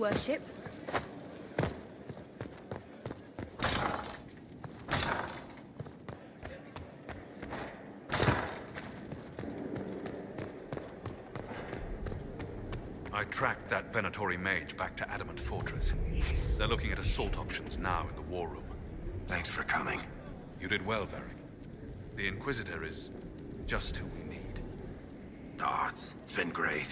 worship. I tracked that Venatori mage back to Adamant Fortress. They're looking at assault options now in the war room. Thanks for coming. You did well, Varric. The Inquisitor is just who we need. It's been great.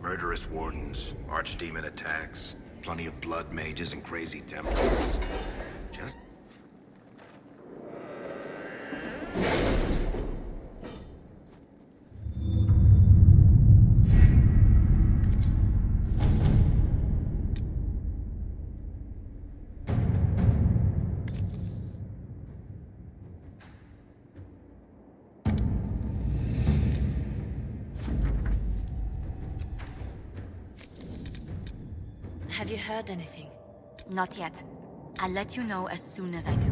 Murderous wardens, archdemon attacks, plenty of blood mages and crazy Templars. Just... Have you heard anything? Not yet. I'll let you know as soon as I do.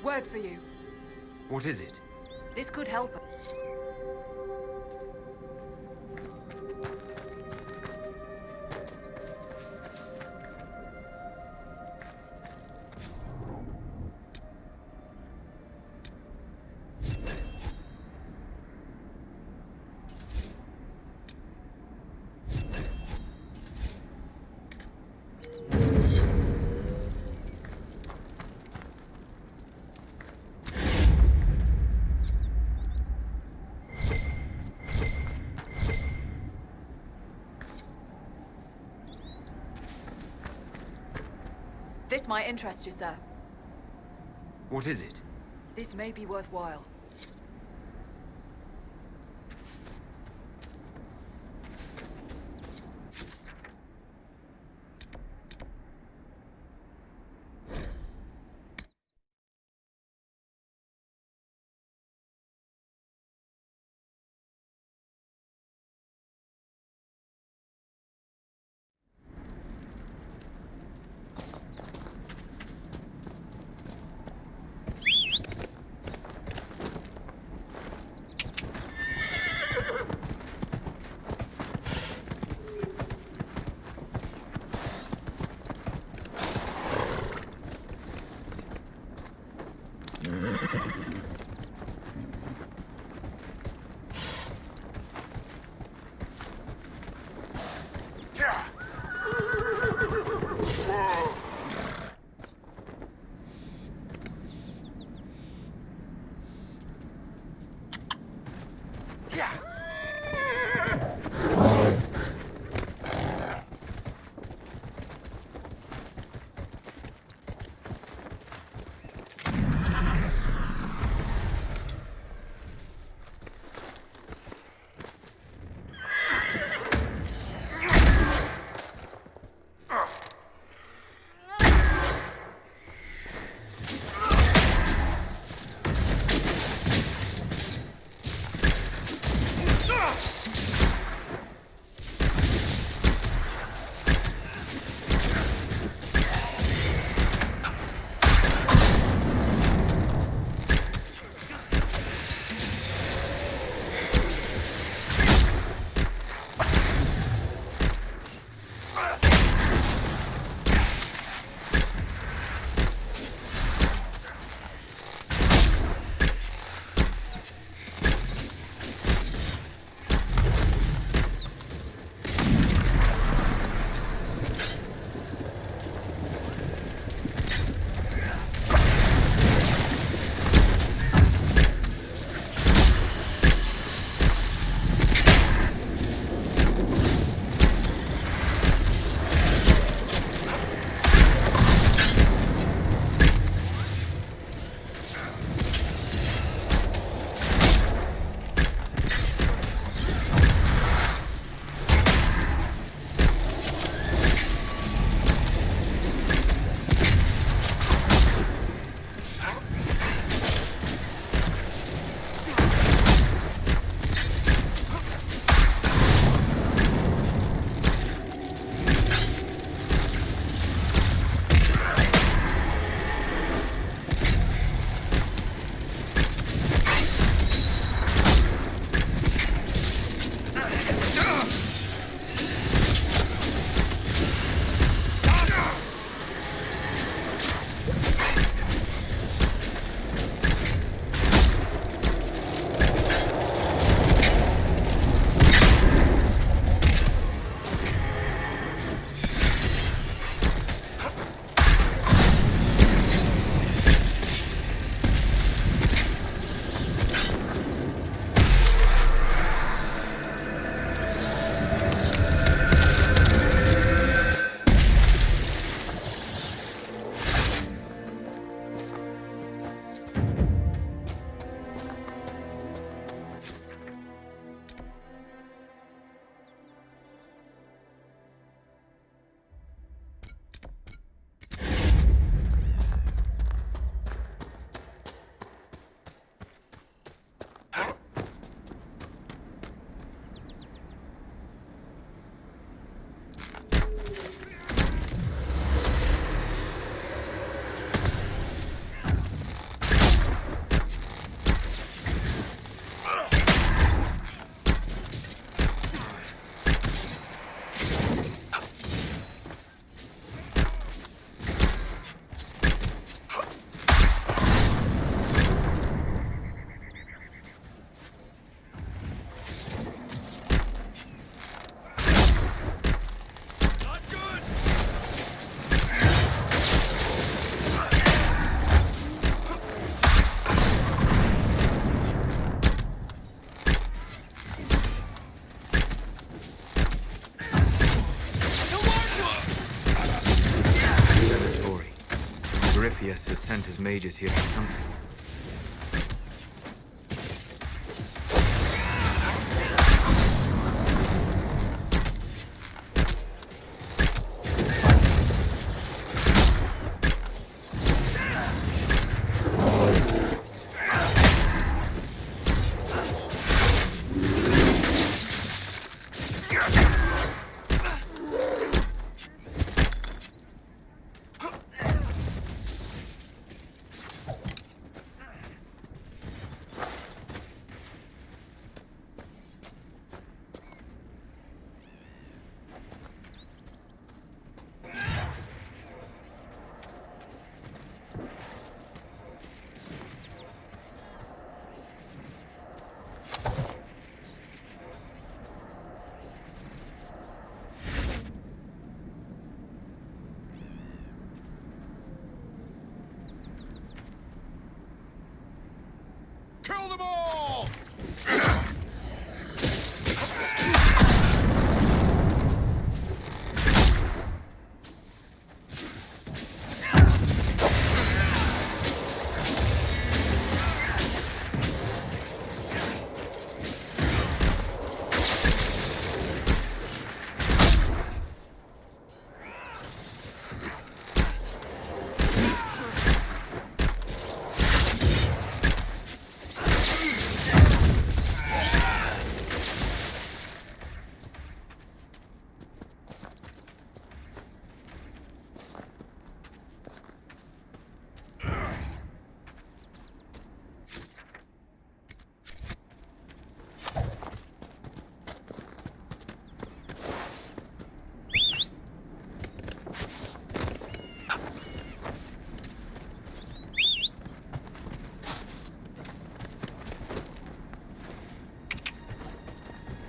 Word for you. What is it? This could help us. This might interest you, sir. What is it? This may be worthwhile. Orpheus has sent his mages here for something. Kill them all!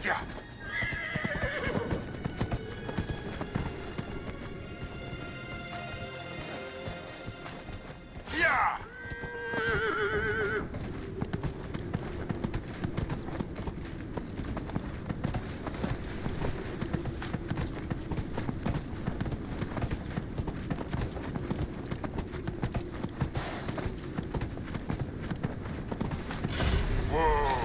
Yeah. Yeah. Whoa.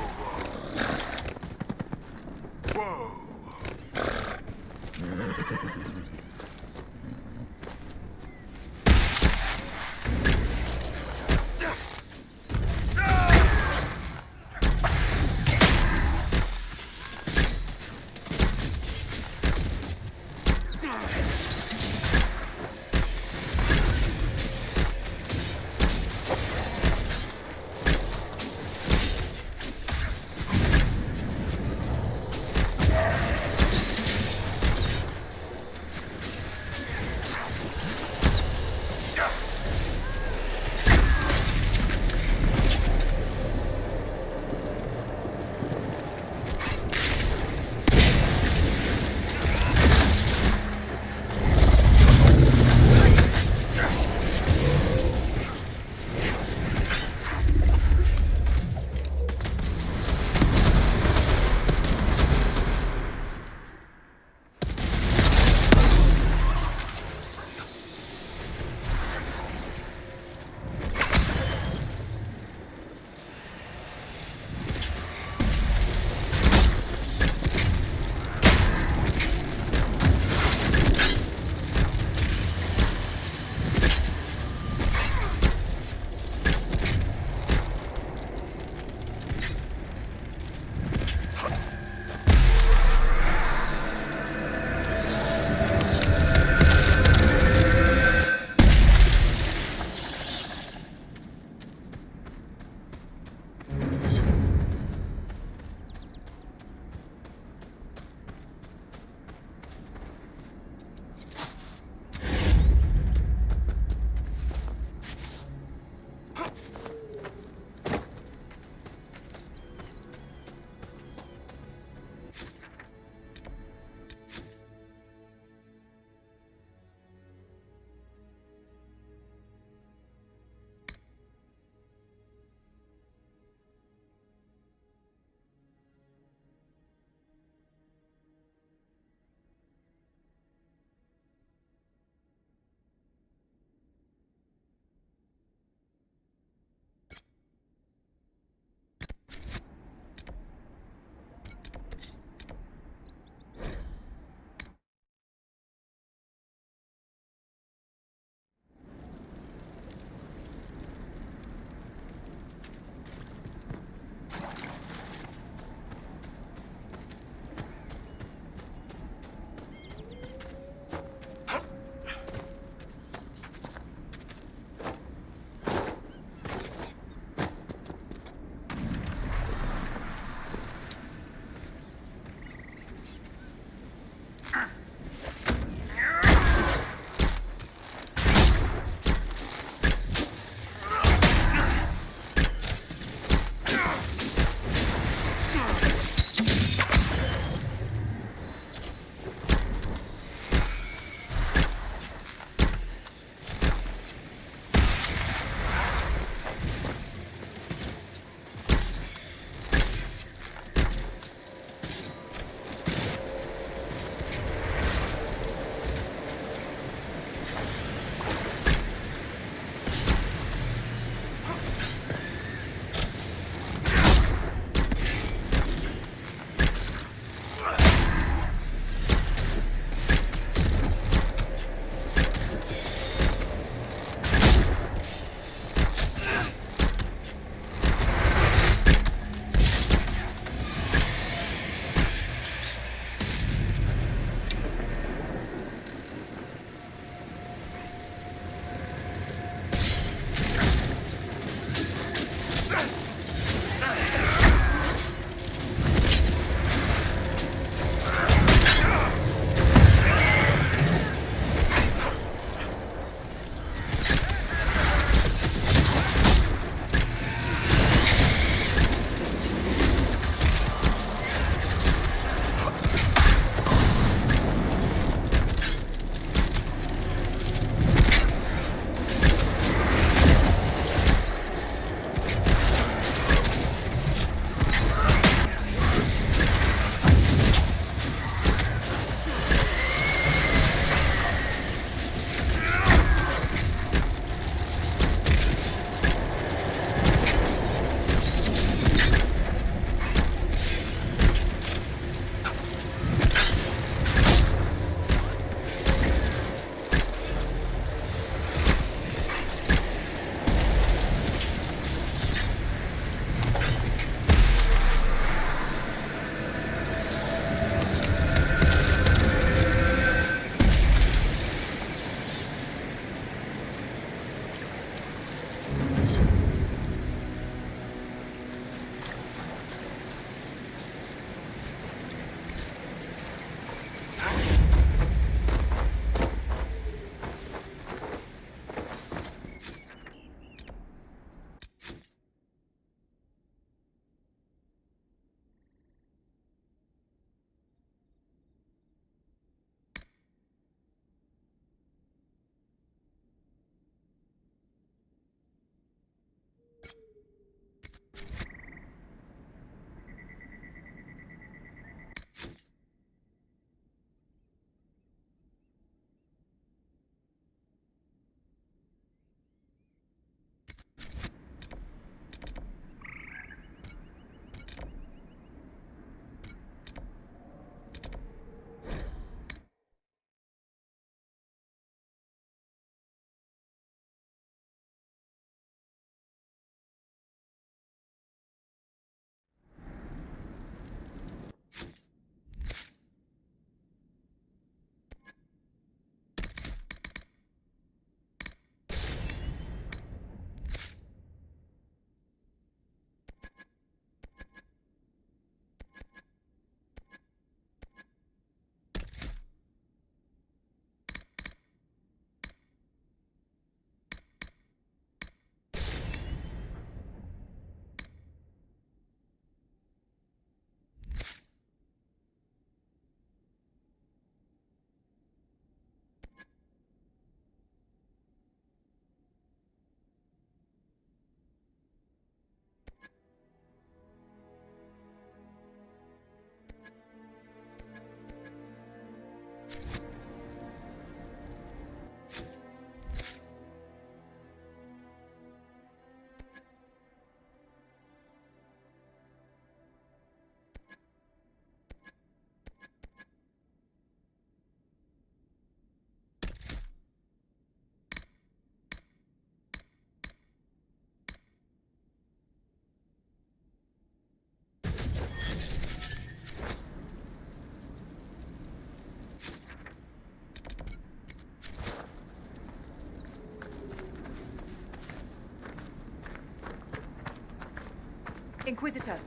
Inquisitor.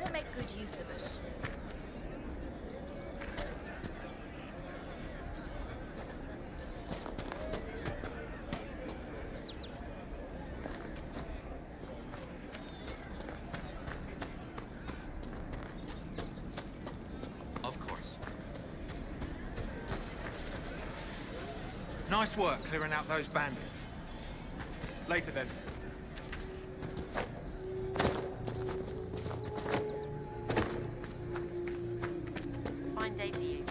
We'll make good use of it. Of course. Nice work clearing out those bandits. Later then. Fine day to you.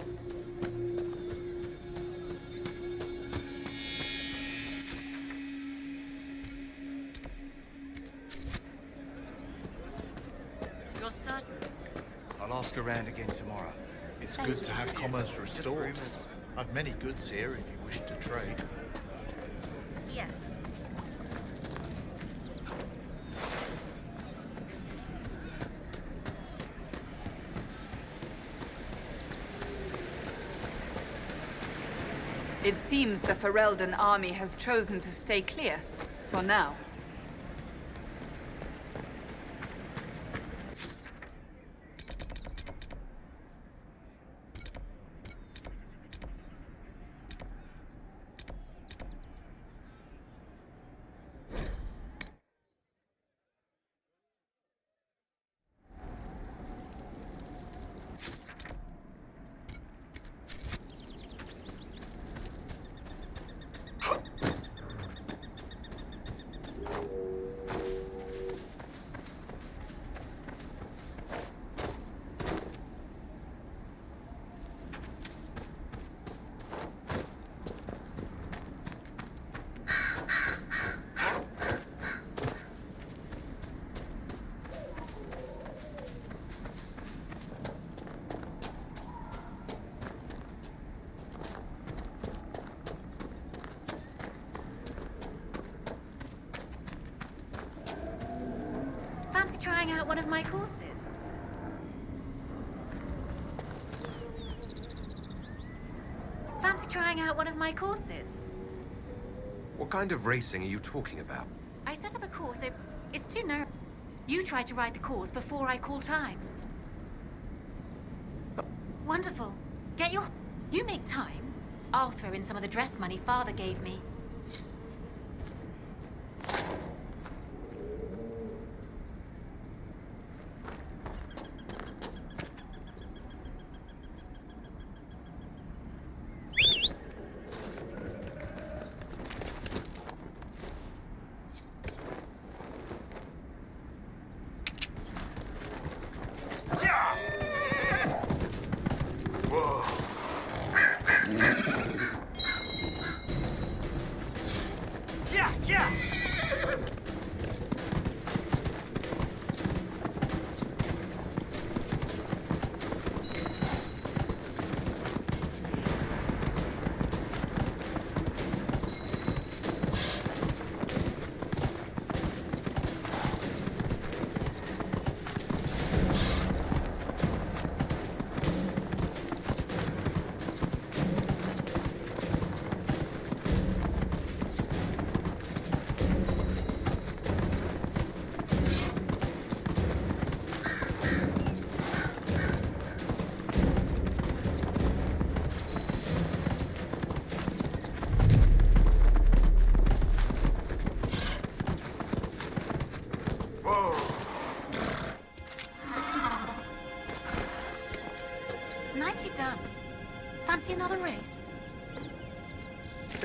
You're certain? I'll ask around again tomorrow. It's good to have commerce restored. I've many goods here if you wish to trade. Yes. It seems the Ferelden army has chosen to stay clear, for now. Fancy trying out one of my courses? Fancy trying out one of my courses? What kind of racing are you talking about? I set up a course. It's too narrow. You try to ride the course before I call time. Wonderful. Get your... You make time. I'll throw in some of the dress money Father gave me.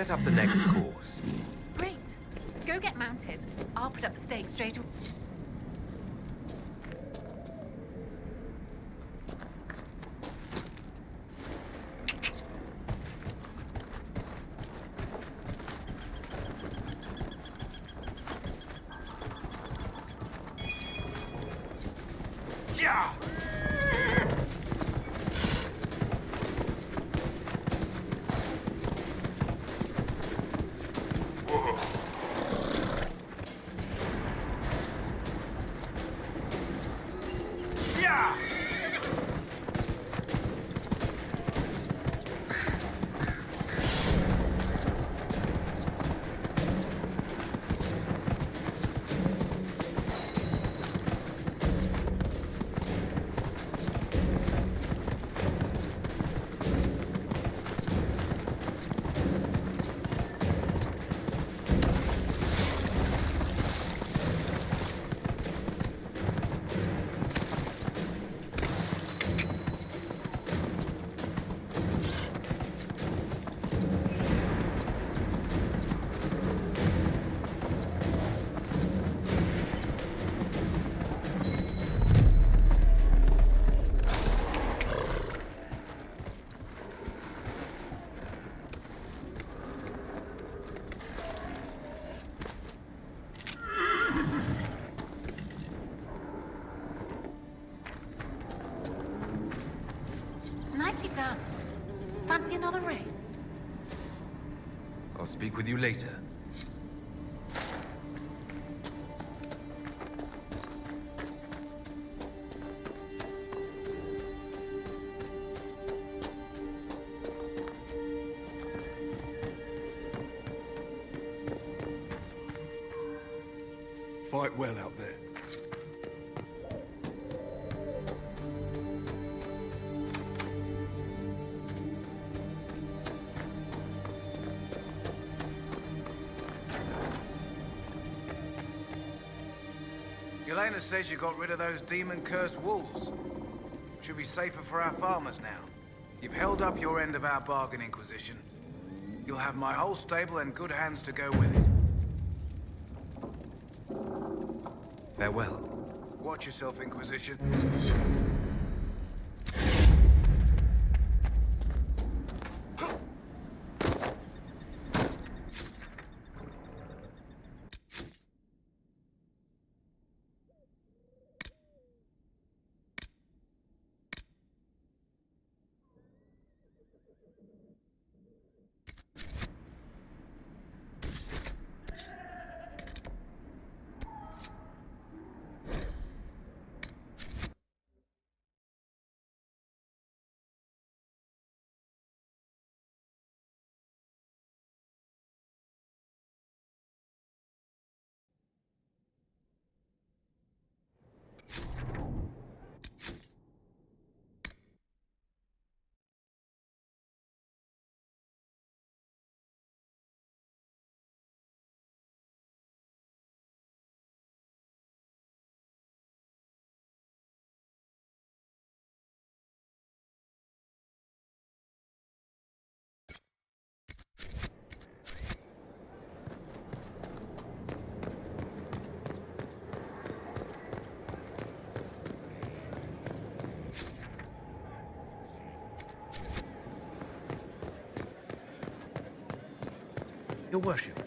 set up the next course. Great. Go get mounted. I'll put up the stake straight away. Yeah! Yeah! Nicely done. Fancy another race? I'll speak with you later. Fight well out there. Yelena says you got rid of those demon-cursed wolves. Should be safer for our farmers now. You've held up your end of our bargain, Inquisition. You'll have my whole stable and good hands to go with it. Farewell. Watch yourself, Inquisition. Your worship.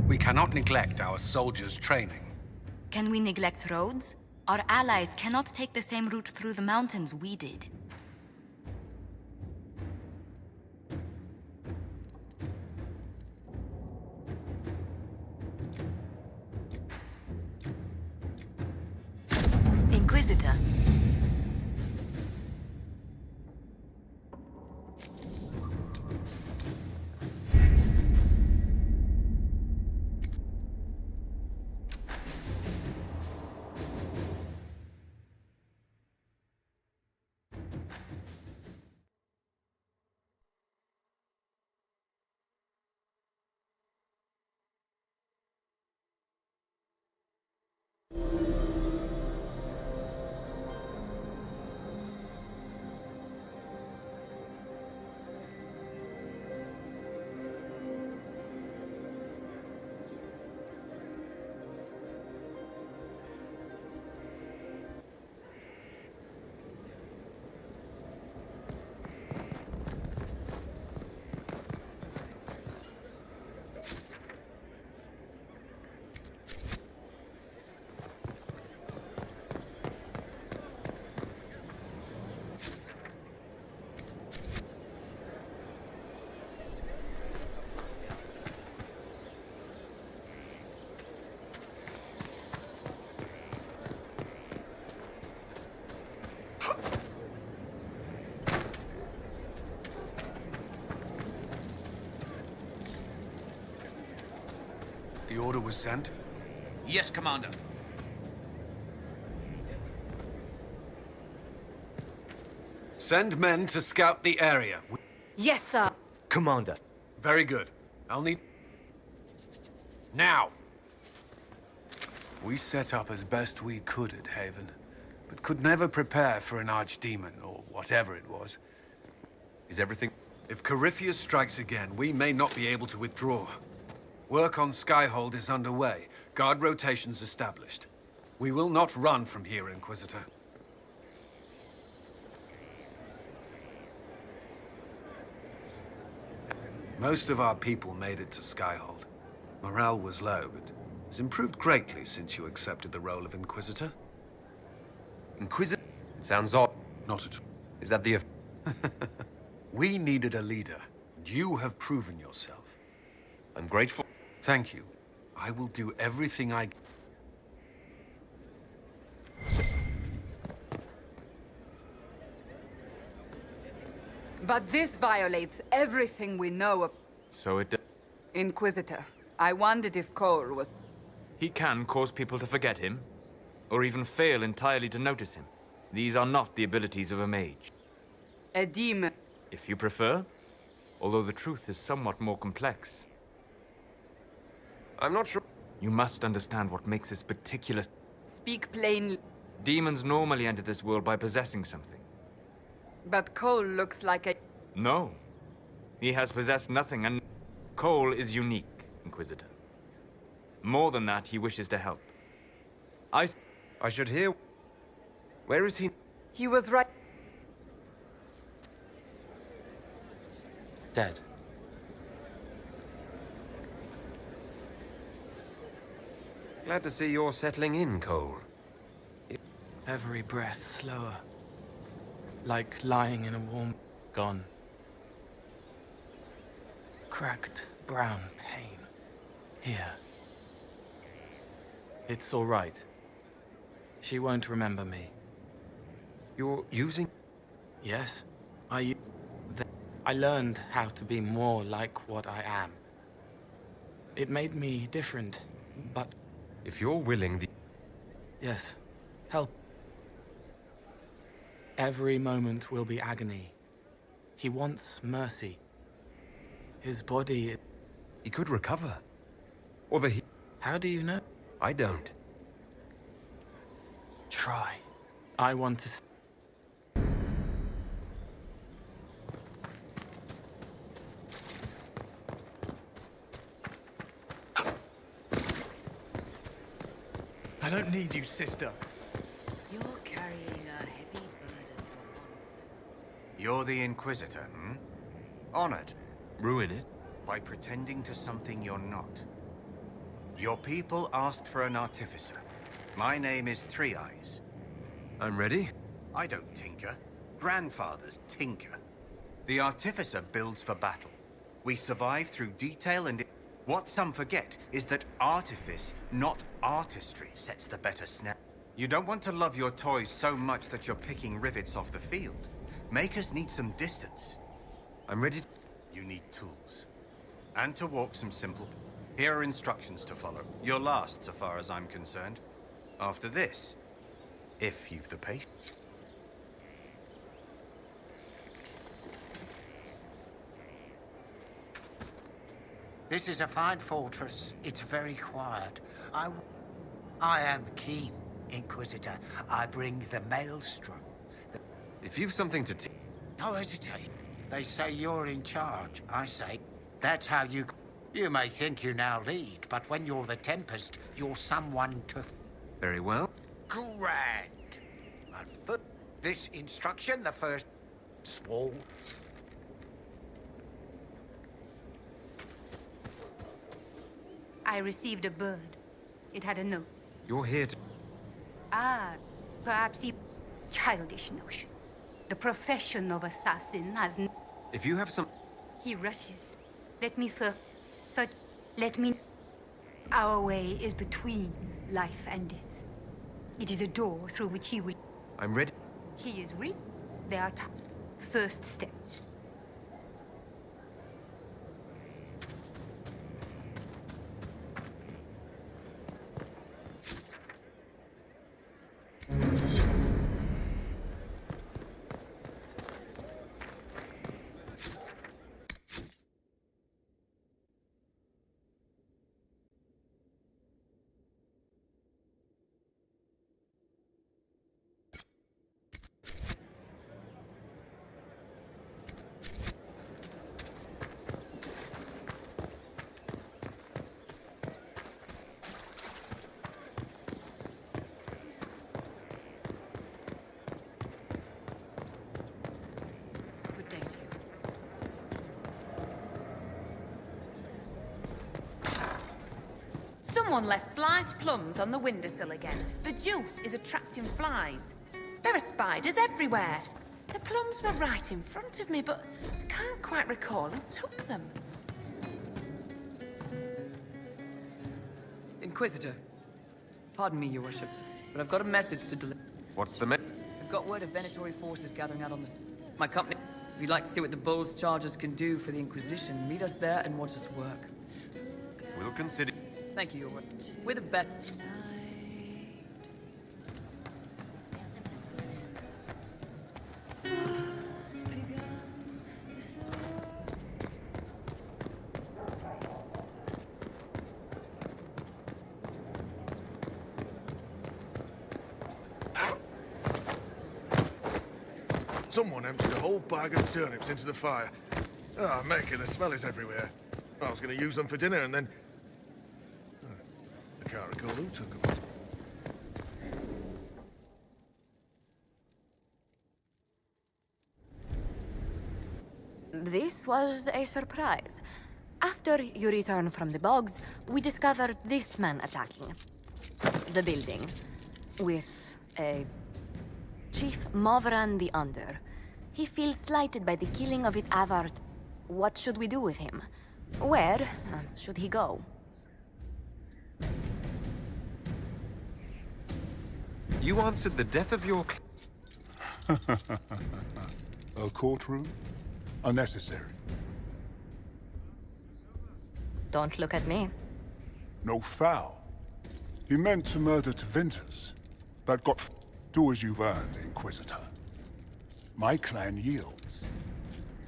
We cannot neglect our soldiers' training. Can we neglect roads? Our allies cannot take the same route through the mountains we did. Inquisitor. The order was sent? Yes, Commander. Send men to scout the area. Yes, sir. Commander. Very good. I'll need... Now! We set up as best we could at Haven, but could never prepare for an archdemon, or whatever it was. Is everything... If Corypheus strikes again, we may not be able to withdraw. Work on Skyhold is underway. Guard rotations established. We will not run from here, Inquisitor. Most of our people made it to Skyhold. Morale was low, but has improved greatly since you accepted the role of Inquisitor. Inquisitor? It sounds odd. Not at all. Is that the... We needed a leader, and you have proven yourself. I'm grateful. Thank you. I will do everything I... But this violates everything we know of So it... Inquisitor. I wondered if Cole was... He can cause people to forget him, or even fail entirely to notice him. These are not the abilities of a mage. a demon. If you prefer, although the truth is somewhat more complex. I'm not sure... You must understand what makes this particular... Speak plainly. Demons normally enter this world by possessing something. But Cole looks like a... No. He has possessed nothing, and Cole is unique, Inquisitor. More than that, he wishes to help. I should hear... Where is he? He was right. Dead. Glad to see you're settling in, Cole. Every breath slower. Like lying in a warm... Gone. Cracked, brown pain. Here. It's all right. She won't remember me. You're using... Yes, I learned how to be more like what I am. It made me different, but... If you're willing, Yes, help. Every moment will be agony. He wants mercy. His body... He could recover. Or the... How do you know? I don't. Try. I want to... I don't need you, sister. You're carrying a heavy burden for once. You're the Inquisitor, hmm? Honored. Ruin it? By pretending to something you're not. Your people asked for an artificer. My name is Three Eyes. I'm ready. I don't tinker. Grandfathers tinker. The artificer builds for battle. We survive through detail and... What some forget is that artifice, not artistry, sets the better snap. You don't want to love your toys so much that you're picking rivets off the field. Makers need some distance. I'm ready. You need tools. And to walk some simple... Here are instructions to follow. Your last, so far as I'm concerned. After this, if you've the patience. This is a fine fortress. It's very quiet. I am keen, Inquisitor. I bring the maelstrom. If you've something to... No hesitate. They say you're in charge. I say, that's how you... You may think you now lead, but when you're the Tempest, you're someone to... Very well. Grand. But for this instruction, the first... Small... I received a bird. It had a note. You're here to... Ah, perhaps you... Childish notions. The profession of assassin has... If you have some... He rushes. Let me such... Let me... Our way is between life and death. It is a door through which he will... I'm ready. He is ready. There are first step. Someone left sliced plums on the windowsill again. The juice is attracting flies. There are spiders everywhere. The plums were right in front of me, but I can't quite recall who took them. Inquisitor. Pardon me, Your Worship, but I've got a message to deliver. What's the message? I've got word of Venatori forces gathering out on the... My company. If you'd like to see what the Bull's charges can do for the Inquisition, meet us there and watch us work. We'll consider... Thank you, Your Worship. We're the best. Someone emptied a whole bag of turnips into the fire. Ah, Mecca, the smell is everywhere. I was going to use them for dinner and then... I can't recall who took them. This was a surprise. After you return from the bogs, we discovered this man attacking the building with a Chief Movran the Under. He feels slighted by the killing of his avart. What should we do with him? Where should he go? You answered the death of your... A courtroom? Unnecessary. Don't look at me. No foul. He meant to murder Tevinters, but got... Do as you've earned, Inquisitor. My clan yields.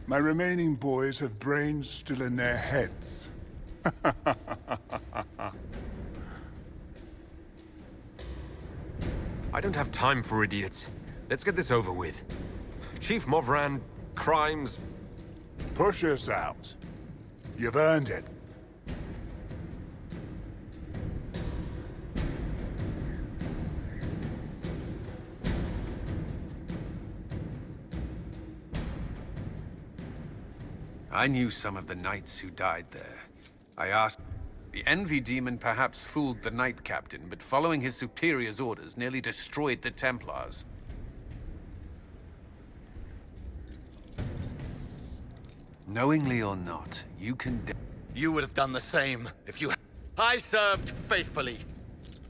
My remaining boys have brains still in their heads. I don't have time for idiots. Let's get this over with. Chief Movran, crimes... Push us out. You've earned it. I knew some of the knights who died there. I asked... The Envy Demon perhaps fooled the Knight Captain, but following his superior's orders nearly destroyed the Templars. Knowingly or not, you can... You would have done the same if you... I served faithfully.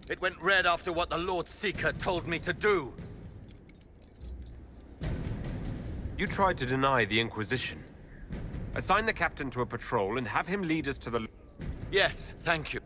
It went red after what the Lord Seeker told me to do. You tried to deny the Inquisition. Assign the captain to a patrol and have him lead us to the... Yes, thank you.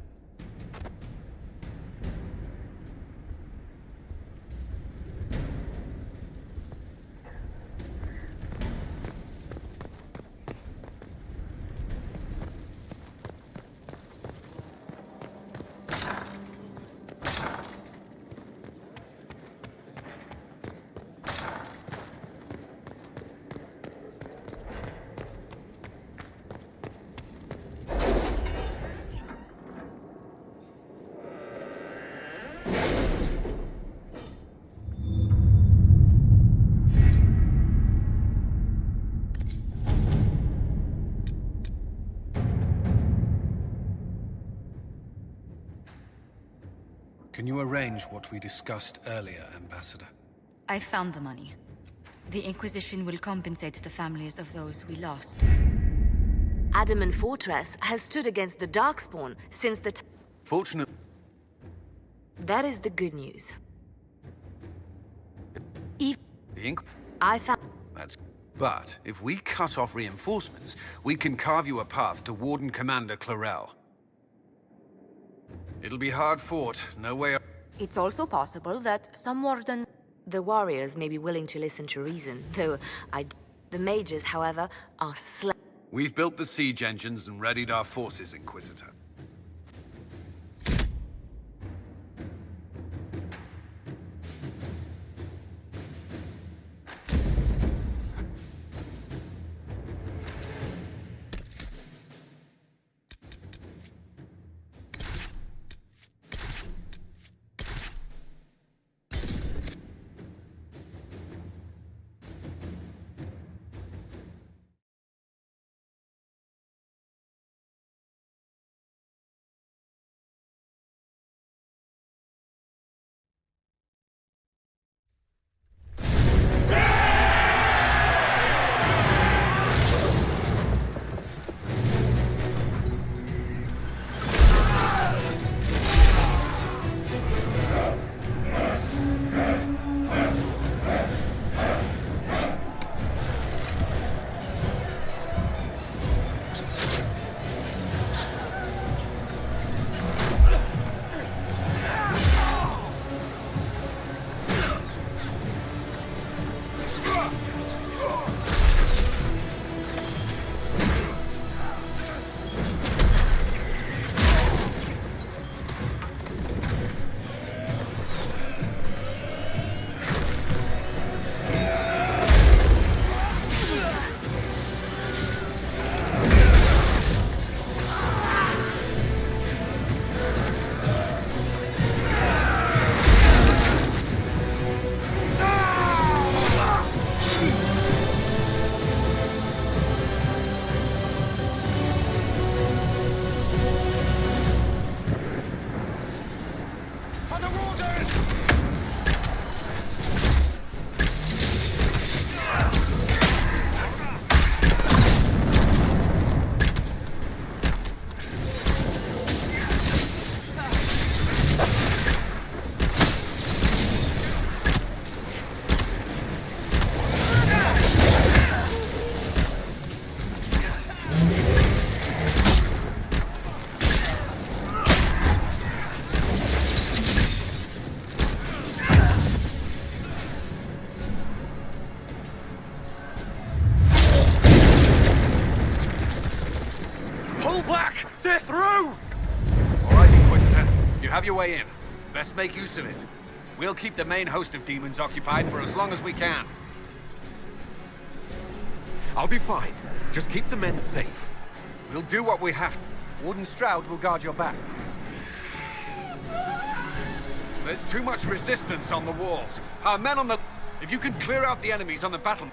Can you arrange what we discussed earlier, Ambassador? I found the money. The Inquisition will compensate the families of those we lost. Adamant Fortress has stood against the Darkspawn since the... Fortunately... That is the good news. The Inq... I found... That's... But, if we cut off reinforcements, we can carve you a path to Warden Commander Clarel. It'll be hard fought, no way... It's also possible that some wardens... The warriors may be willing to listen to reason, though The mages, however, are We've built the siege engines and readied our forces, Inquisitor. Pull back! They're through! All right, Inquisitor. You have your way in. Best make use of it. We'll keep the main host of demons occupied for as long as we can. I'll be fine. Just keep the men safe. We'll do what we have to. Warden Stroud will guard your back. There's too much resistance on the walls. Our men on the... If you can clear out the enemies on the battle...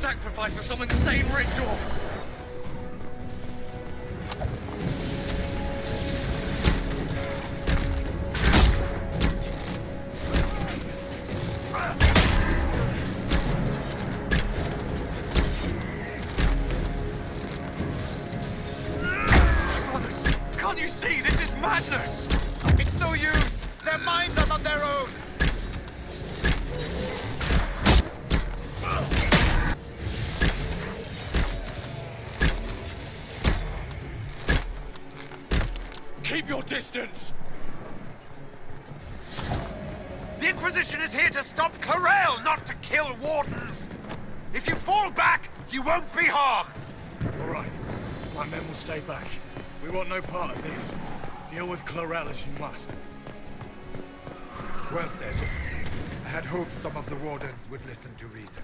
sacrifice for some insane ritual! Brothers, can't you see? This is madness! It's no use! Their minds are not their own! Keep your distance! The Inquisition is here to stop Clarel, not to kill wardens! If you fall back, you won't be harmed! All right. My men will stay back. We want no part of this. Deal with Clarel as you must. Well said. I had hoped some of the wardens would listen to reason.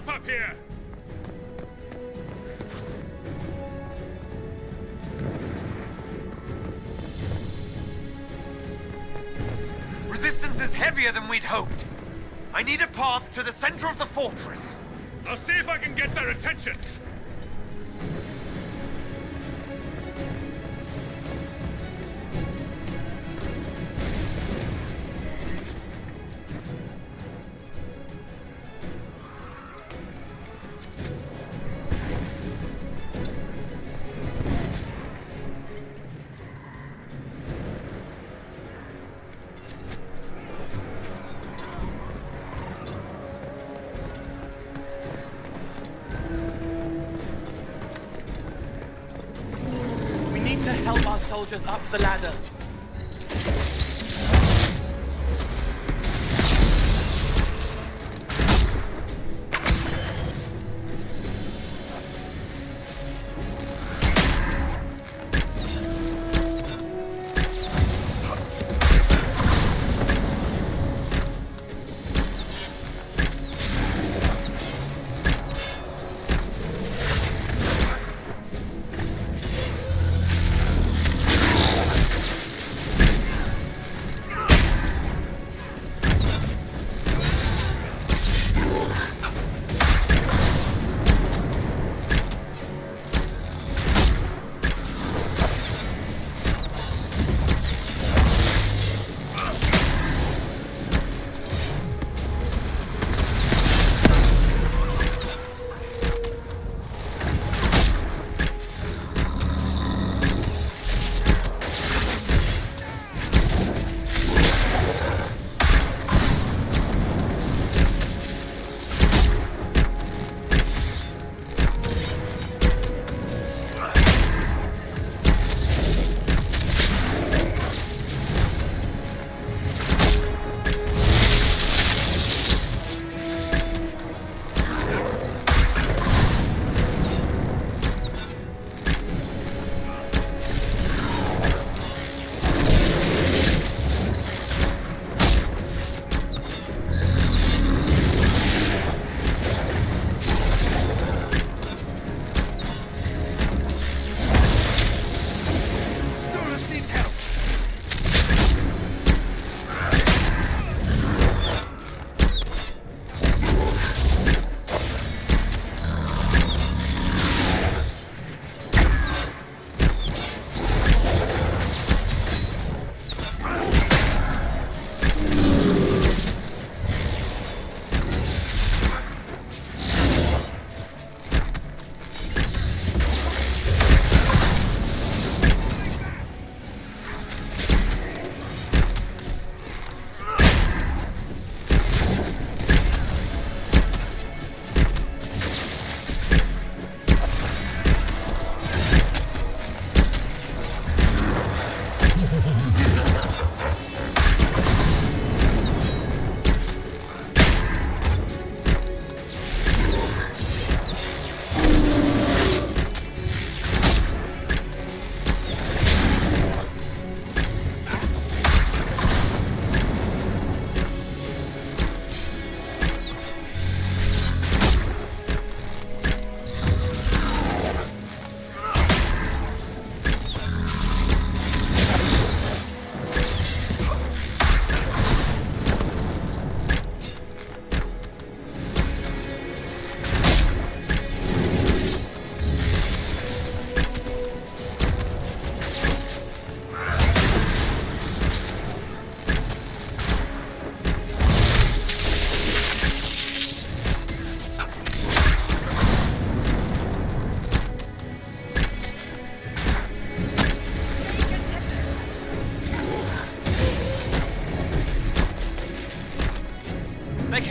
up here! Resistance is heavier than we'd hoped. I need a path to the center of the fortress. I'll see if I can get their attention. We need to help our soldiers up the ladder.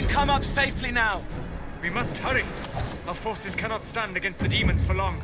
Come up safely now. We must hurry. Our forces cannot stand against the demons for long.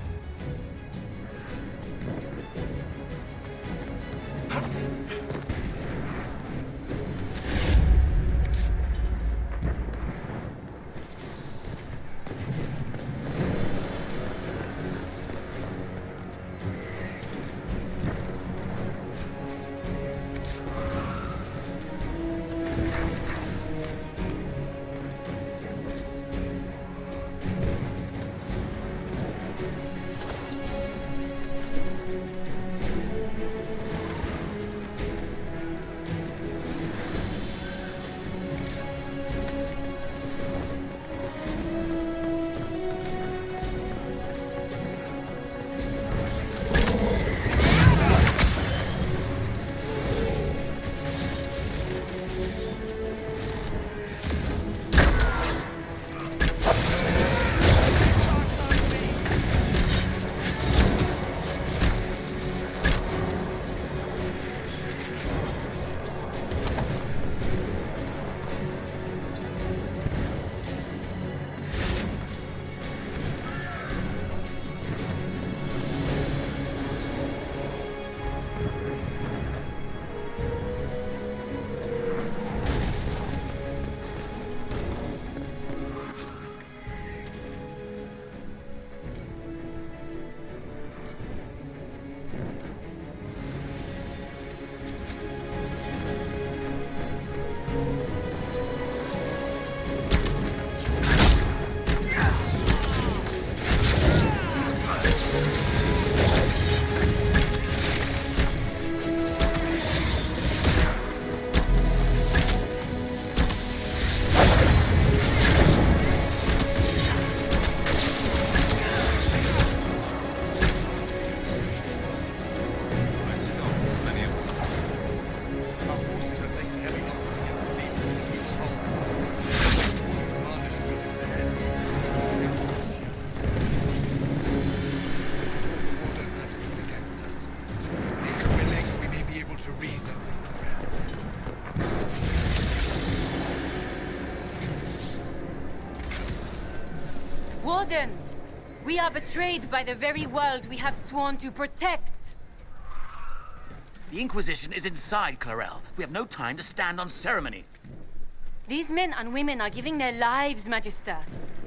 reason. Wardens! We are betrayed by the very world we have sworn to protect. The Inquisition is inside, Clarel. We have no time to stand on ceremony. These men and women are giving their lives, Magister.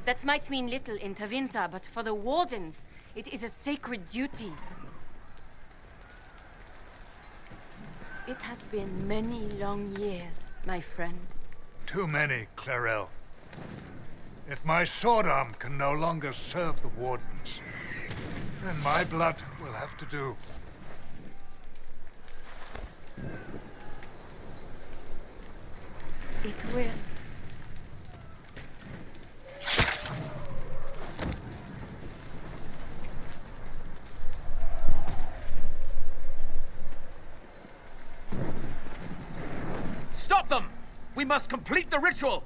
That might mean little in Tevinter, but for the Wardens, it is a sacred duty. It has been many long years, my friend. Too many, Clarel. If my sword arm can no longer serve the Wardens, then my blood will have to do. It will. Stop them! We must complete the ritual!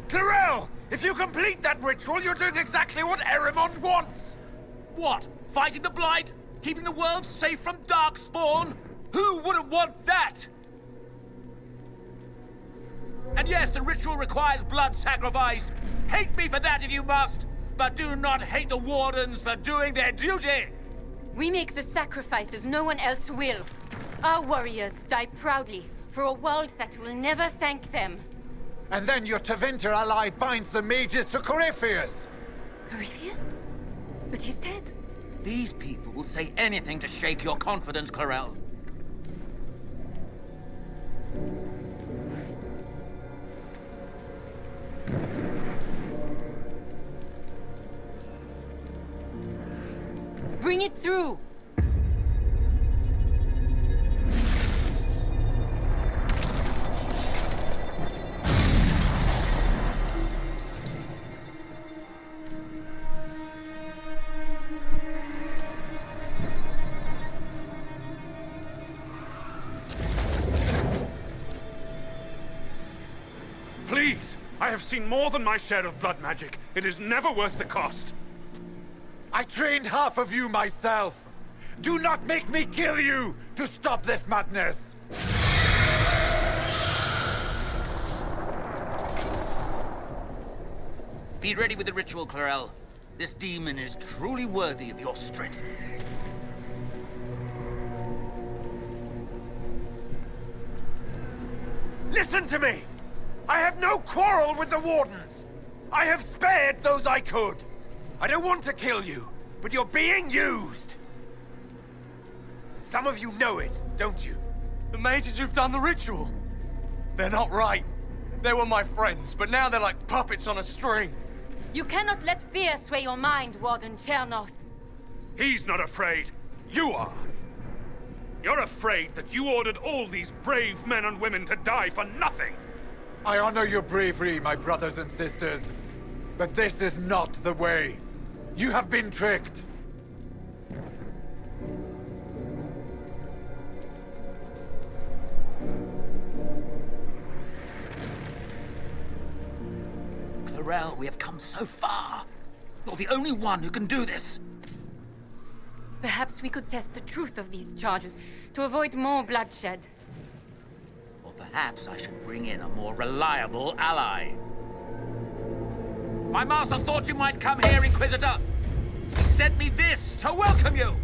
Clarel! If you complete that ritual, you're doing exactly what Erimond wants! What? Fighting the Blight? Keeping the world safe from Darkspawn? Who wouldn't want that? And yes, the ritual requires blood sacrifice. Hate me for that if you must, but do not hate the Wardens for doing their duty! We make the sacrifices no one else will. Our warriors die proudly for a world that will never thank them. And then your Tevinter ally binds the mages to Corypheus! Corypheus? But he's dead. These people will say anything to shake your confidence, Clarel. Bring it through! Please! I have seen more than my share of blood magic. It is never worth the cost. I trained half of you myself! Do not make me kill you to stop this madness! Be ready with the ritual, Clarel. This demon is truly worthy of your strength. Listen to me! I have no quarrel with the Wardens! I have spared those I could! I don't want to kill you, but you're being used! Some of you know it, don't you? The mages who've done the ritual. They're not right. They were my friends, but now they're like puppets on a string. You cannot let fear sway your mind, Warden Chernoff. He's not afraid. You are. You're afraid that you ordered all these brave men and women to die for nothing. I honor your bravery, my brothers and sisters. But this is not the way. You have been tricked. Clarel, we have come so far. You're the only one who can do this. Perhaps we could test the truth of these charges to avoid more bloodshed. Or perhaps I should bring in a more reliable ally. My master thought you might come here, Inquisitor. He sent me this to welcome you.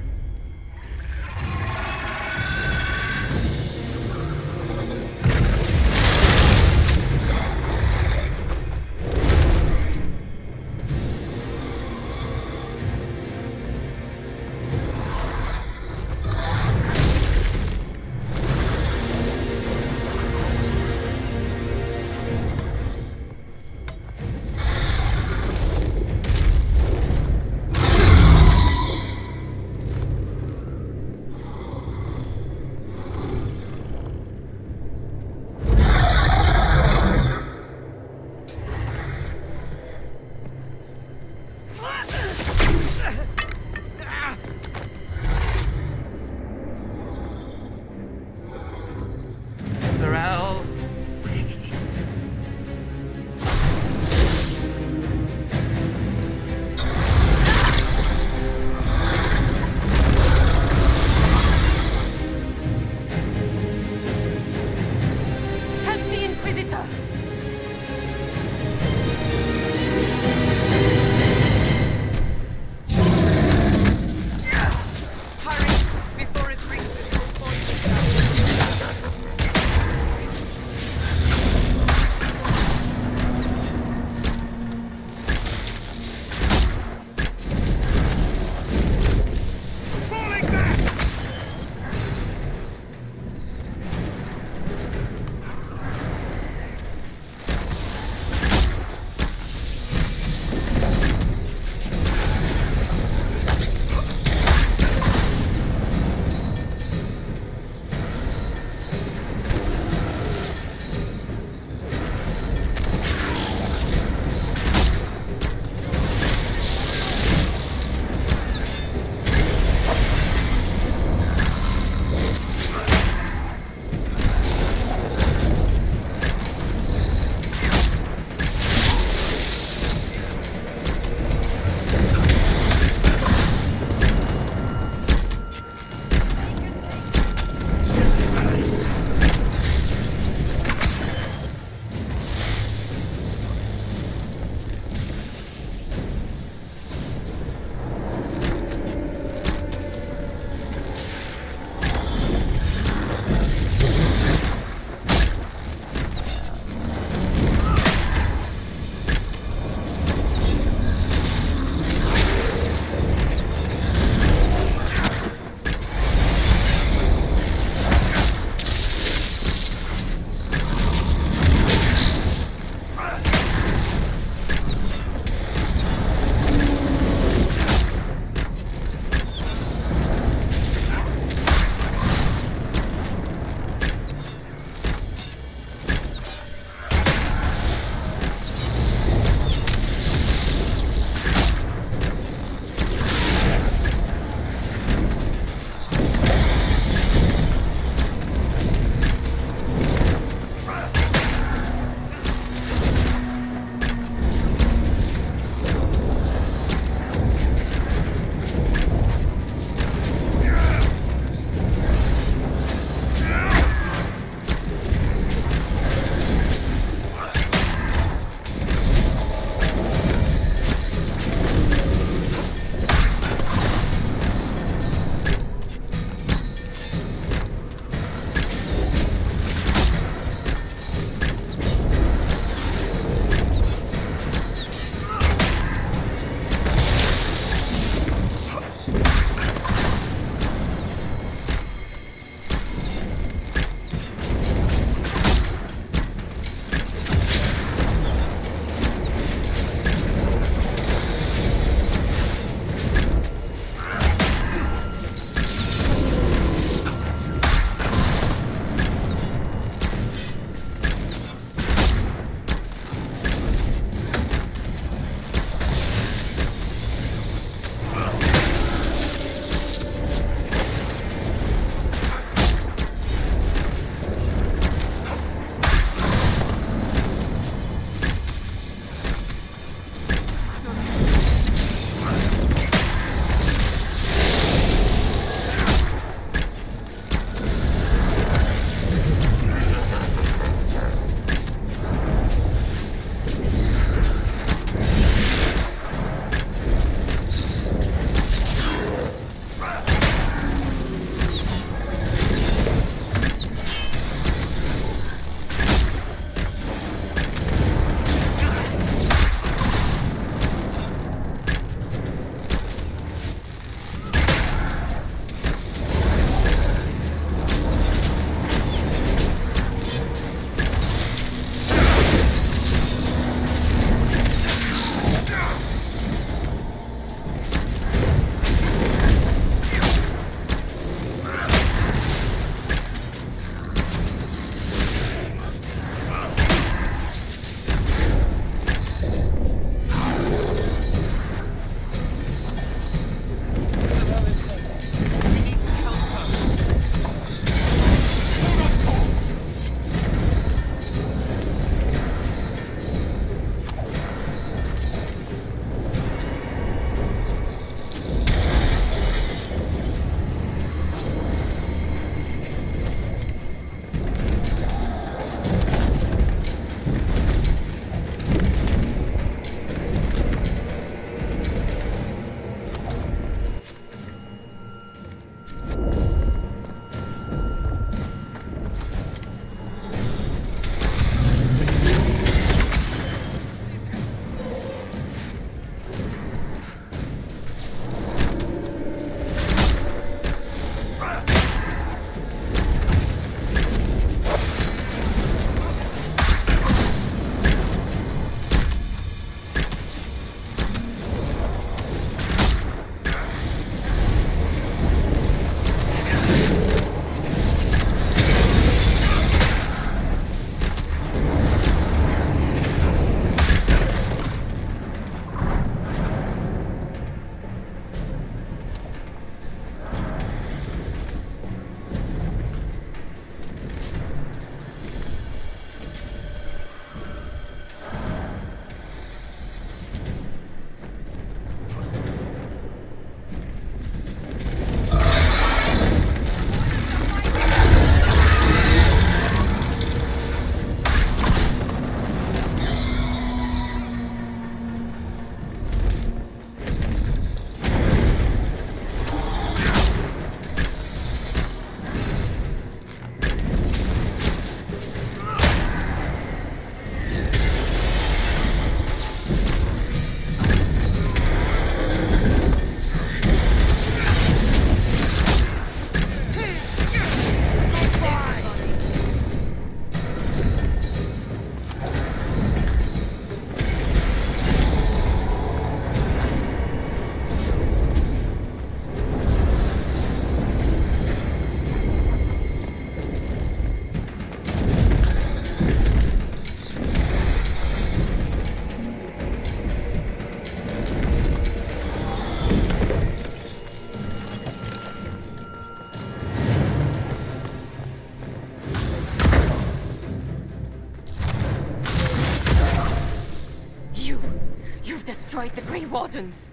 destroyed the Grey Wardens.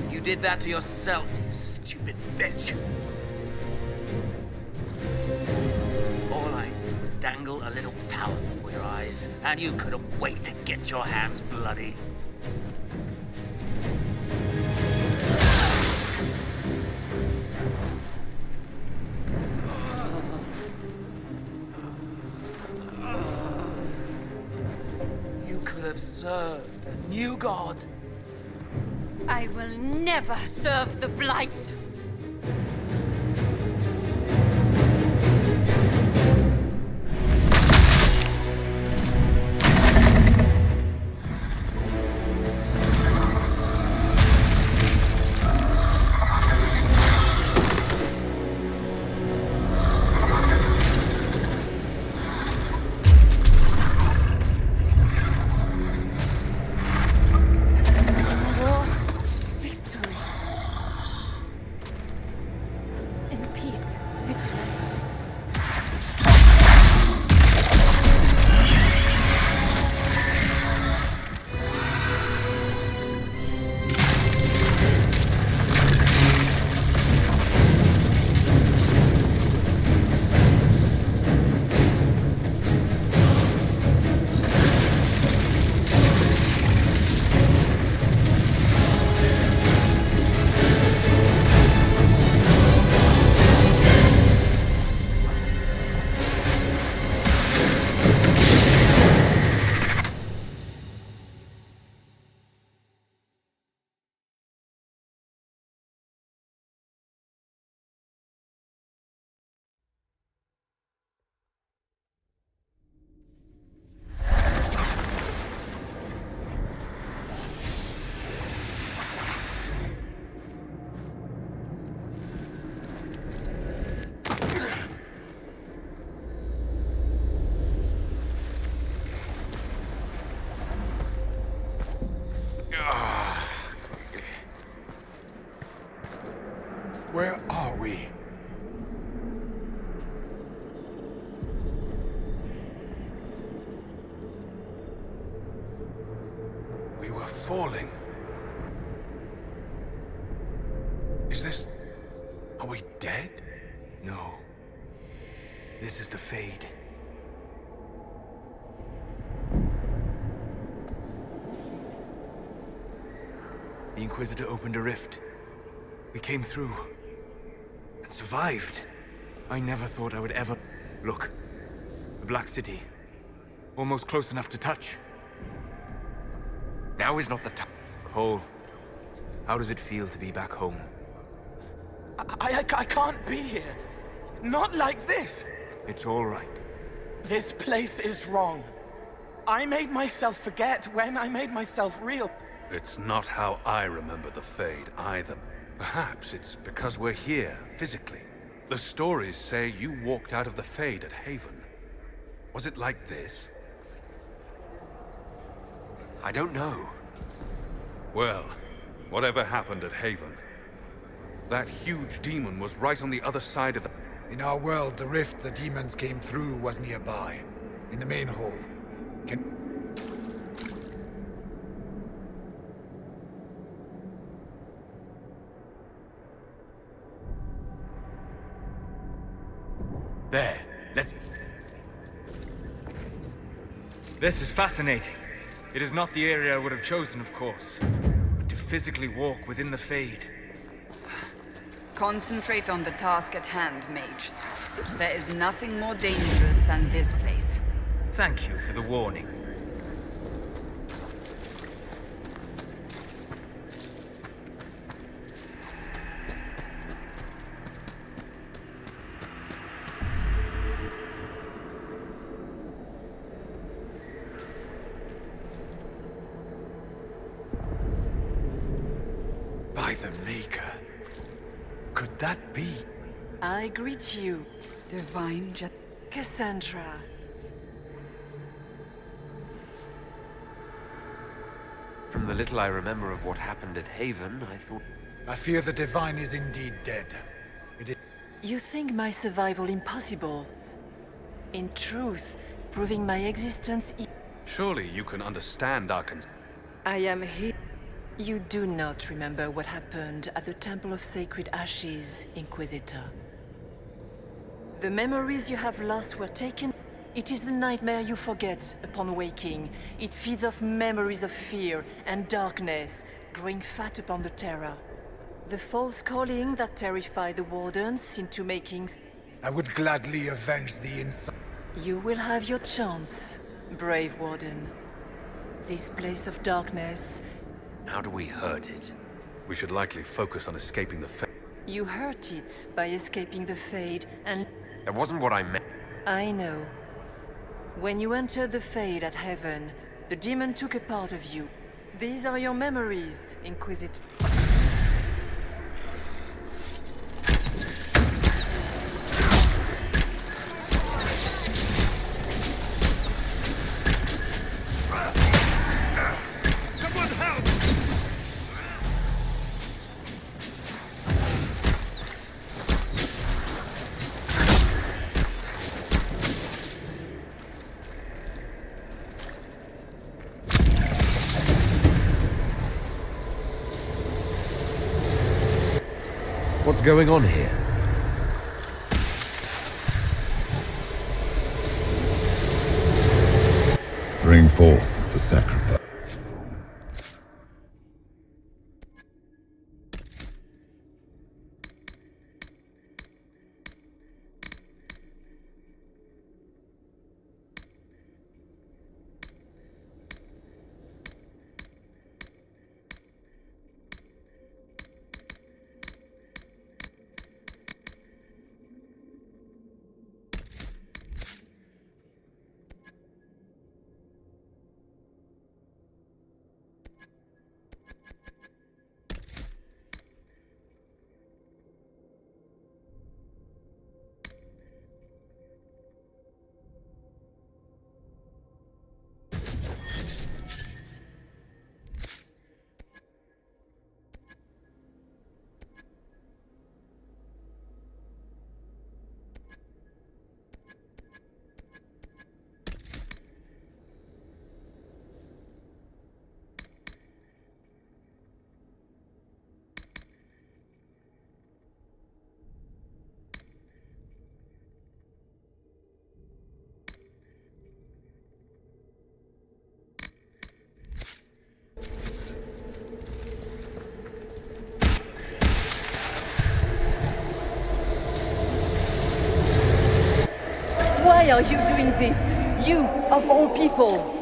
You did that to yourself, you stupid bitch. All I did was dangle a little power before your eyes, and you couldn't wait to get your hands bloody. You could have served a new god. I will never serve the Blight. Where are we? We were falling. Is this... Are we dead? No. This is the Fade. The Inquisitor opened a rift. We came through. And survived. I never thought I would ever... Look. The Black City. Almost close enough to touch. Now is not the time. Cole, how does it feel to be back home? I can't be here. Not like this. It's all right. This place is wrong. I made myself forget when I made myself real. It's not how I remember the Fade, either. Perhaps it's because we're here, physically. The stories say you walked out of the Fade at Haven. Was it like this? I don't know. Well, whatever happened at Haven, that huge demon was right on the other side of the... In our world, the rift the demons came through was nearby. In the main hall. There. Let's... This is fascinating. It is not the area I would have chosen, of course. But to physically walk within the Fade... Concentrate on the task at hand, Mage. There is nothing more dangerous than this place. Thank you for the warning. By the Maker. Could that be? I greet you, Divine Cassandra. From the little I remember of what happened at Haven, I thought... I fear the Divine is indeed dead. You think my survival impossible. In truth, proving my existence Surely you can understand our I am here. You do not remember what happened at the Temple of Sacred Ashes, Inquisitor. The memories you have lost were taken. It is the nightmare you forget upon waking. It feeds off memories of fear and darkness, growing fat upon the terror. The false calling that terrified the Wardens into making... I would gladly avenge the insult. You will have your chance, brave Warden. This place of darkness... How do we hurt it? We should likely focus on escaping the Fade. You hurt it by escaping the Fade and... That wasn't what I meant. I know. When you entered the Fade at Heaven, the demon took a part of you. These are your memories, Inquisitor. What's going on here? Bring forth the sacrifice. Why are you doing this? You, of all people!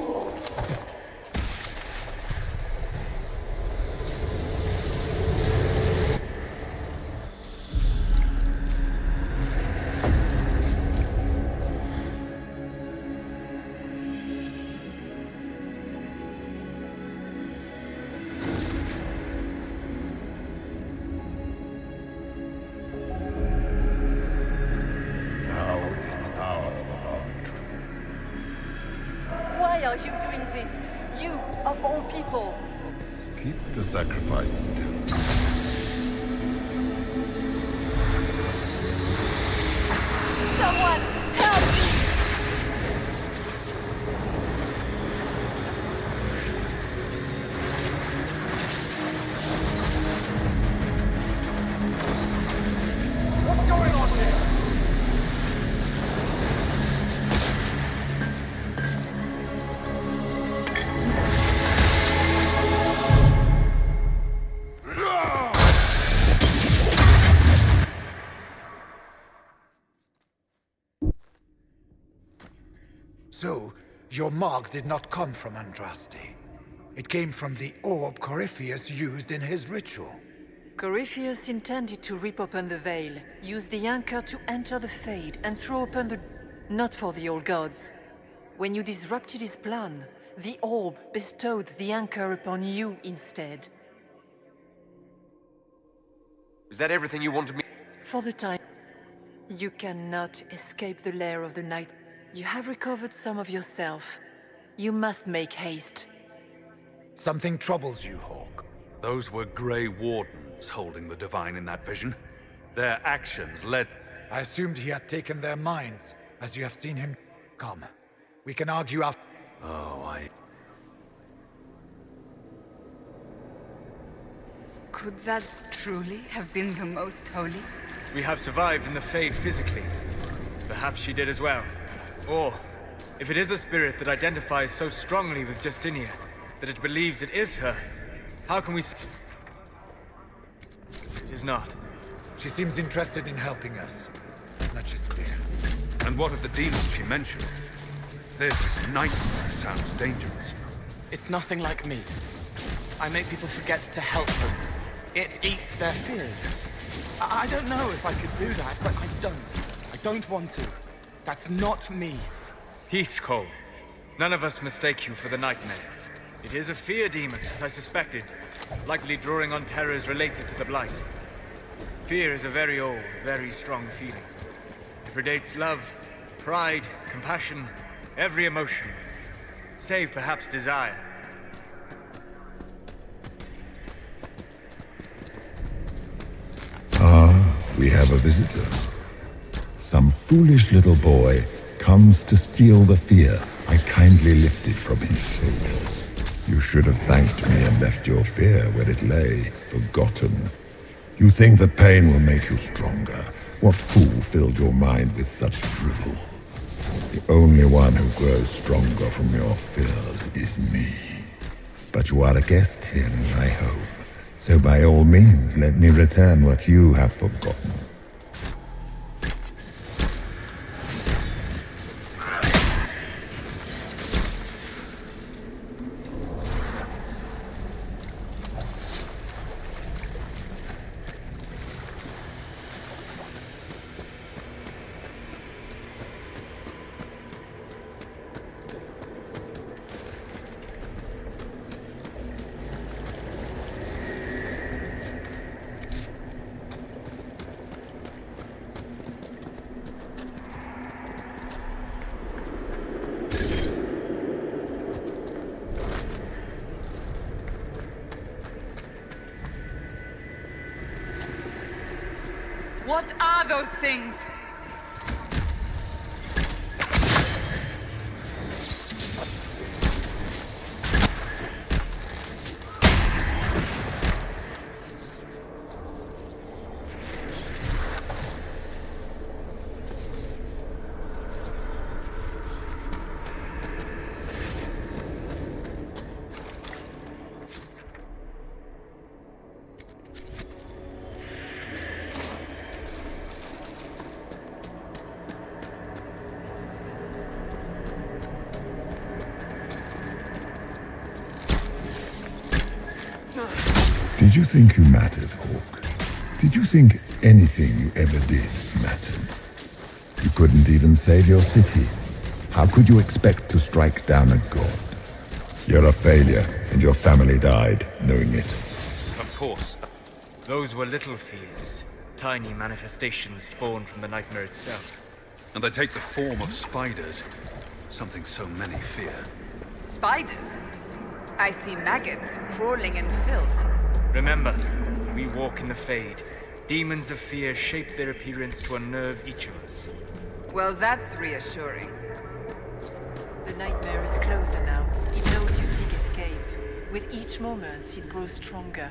Why are you doing this? You, of all people! Keep the sacrifice still. Someone, help me! What's going on here? So, your mark did not come from Andraste. It came from the orb Corypheus used in his ritual. Corypheus intended to rip open the veil, use the anchor to enter the Fade, and throw open the... Not for the old gods. When you disrupted his plan, the orb bestowed the anchor upon you instead. Is that everything you wanted me? For the time, you cannot escape the lair of the night. You have recovered some of yourself. You must make haste. Something troubles you, Hawk. Those were Grey Wardens holding the Divine in that vision. Their actions led... I assumed he had taken their minds, as you have seen him. Come, we can argue after. Could that truly have been the Most Holy? We have survived in the Fade physically. Perhaps she did as well. Or, if it is a spirit that identifies so strongly with Justinia, that it believes it is her, how can we... It is not. She seems interested in helping us. Much is clear. And what of the demons she mentioned? This nightmare sounds dangerous. It's nothing like me. I make people forget to help them. It eats their fears. I don't know if I could do that, but I don't. I don't want to. That's not me. Peace, Cole. None of us mistake you for the nightmare. It is a fear demon, as I suspected, likely drawing on terrors related to the Blight. Fear is a very old, very strong feeling. It predates love, pride, compassion, every emotion, save perhaps desire. We have a visitor. Some foolish little boy comes to steal the fear I kindly lifted from his shoulders. You should have thanked me and left your fear where it lay, forgotten. You think the pain will make you stronger. What fool filled your mind with such drivel? The only one who grows stronger from your fears is me. But you are a guest here in my home. So by all means, let me return what you have forgotten. What are those things? Did you think you mattered, Hawk? Did you think anything you ever did mattered? You couldn't even save your city. How could you expect to strike down a god? You're a failure, and your family died knowing it. Of course. Those were little fears. Tiny manifestations spawned from the nightmare itself. And they take the form of spiders. Something so many fear. Spiders? I see maggots crawling in filth. Remember, we walk in the Fade. Demons of fear shape their appearance to unnerve each of us. Well, that's reassuring. The nightmare is closer now. It knows you seek escape. With each moment, it grows stronger.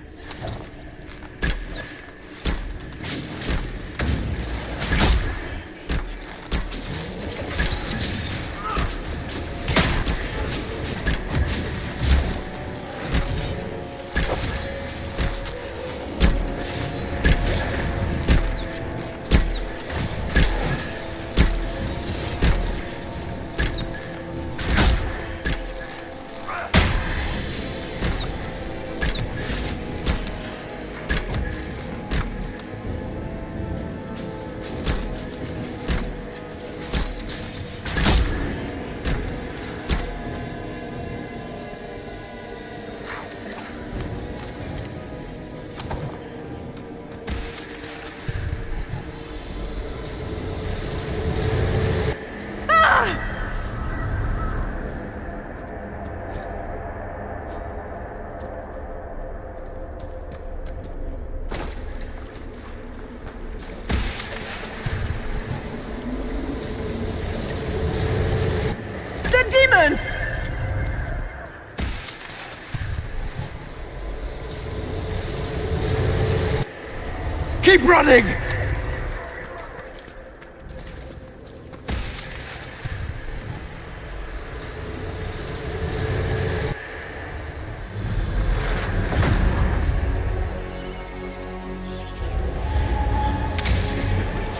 demons! Keep running!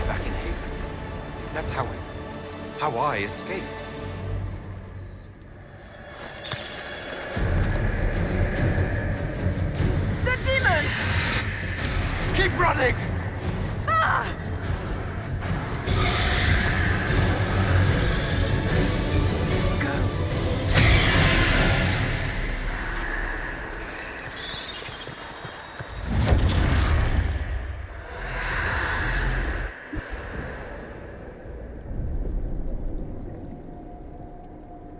Back in Haven. That's how I escaped. The demon! Keep running! Ah!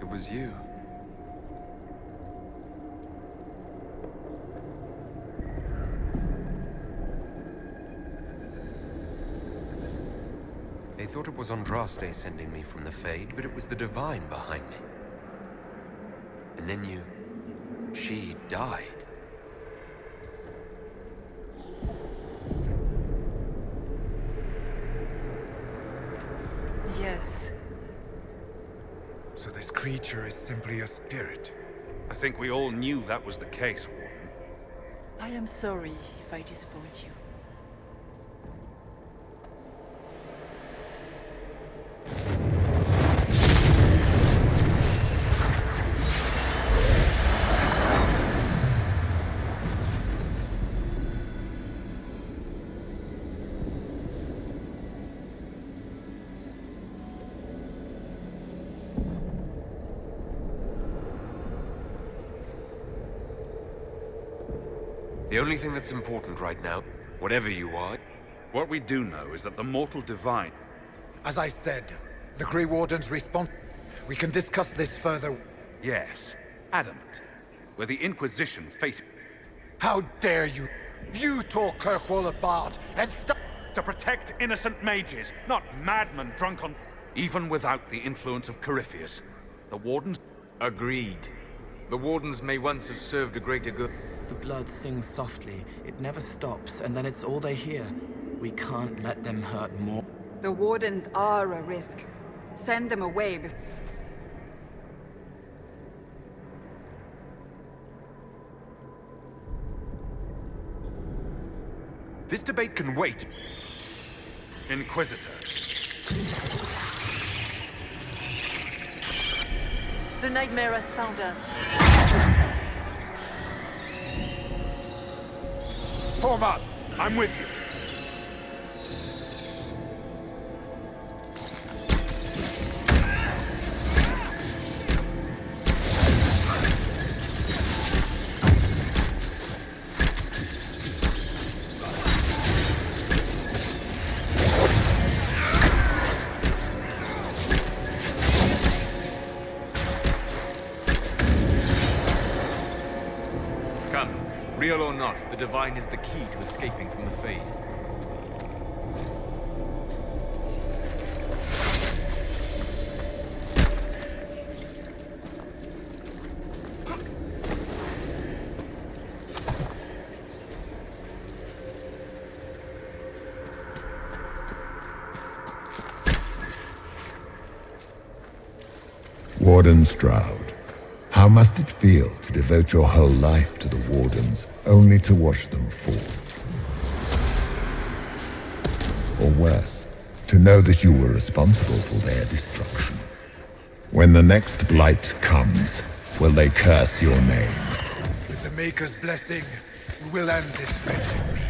It was you. They thought it was Andraste sending me from the Fade, but it was the Divine behind me. And then she died. Yes. So this creature is simply a spirit. I think we all knew that was the case, Warden. I am sorry if I disappoint you. The only thing that's important right now, whatever you are... What we do know is that the mortal divine... As I said, the Grey Warden's response... We can discuss this further. Yes, adamant. Where the Inquisition face... How dare you! You tore Kirkwall apart and to protect innocent mages, not madmen drunk on... Even without the influence of Corypheus, the Wardens... Agreed. The Wardens may once have served a greater good. The blood sings softly. It never stops, and then it's all they hear. We can't let them hurt more. The Wardens are a risk. Send them away before... This debate can wait. Inquisitor. The nightmare has found us. Form up! I'm with you. Real or not, the Divine is the key to escaping from the Fade. Warden Stroud. How must it feel to devote your whole life to the Wardens, only to watch them fall? Or worse, to know that you were responsible for their destruction. When the next blight comes, will they curse your name? With the Maker's blessing, we will end this wretched beast.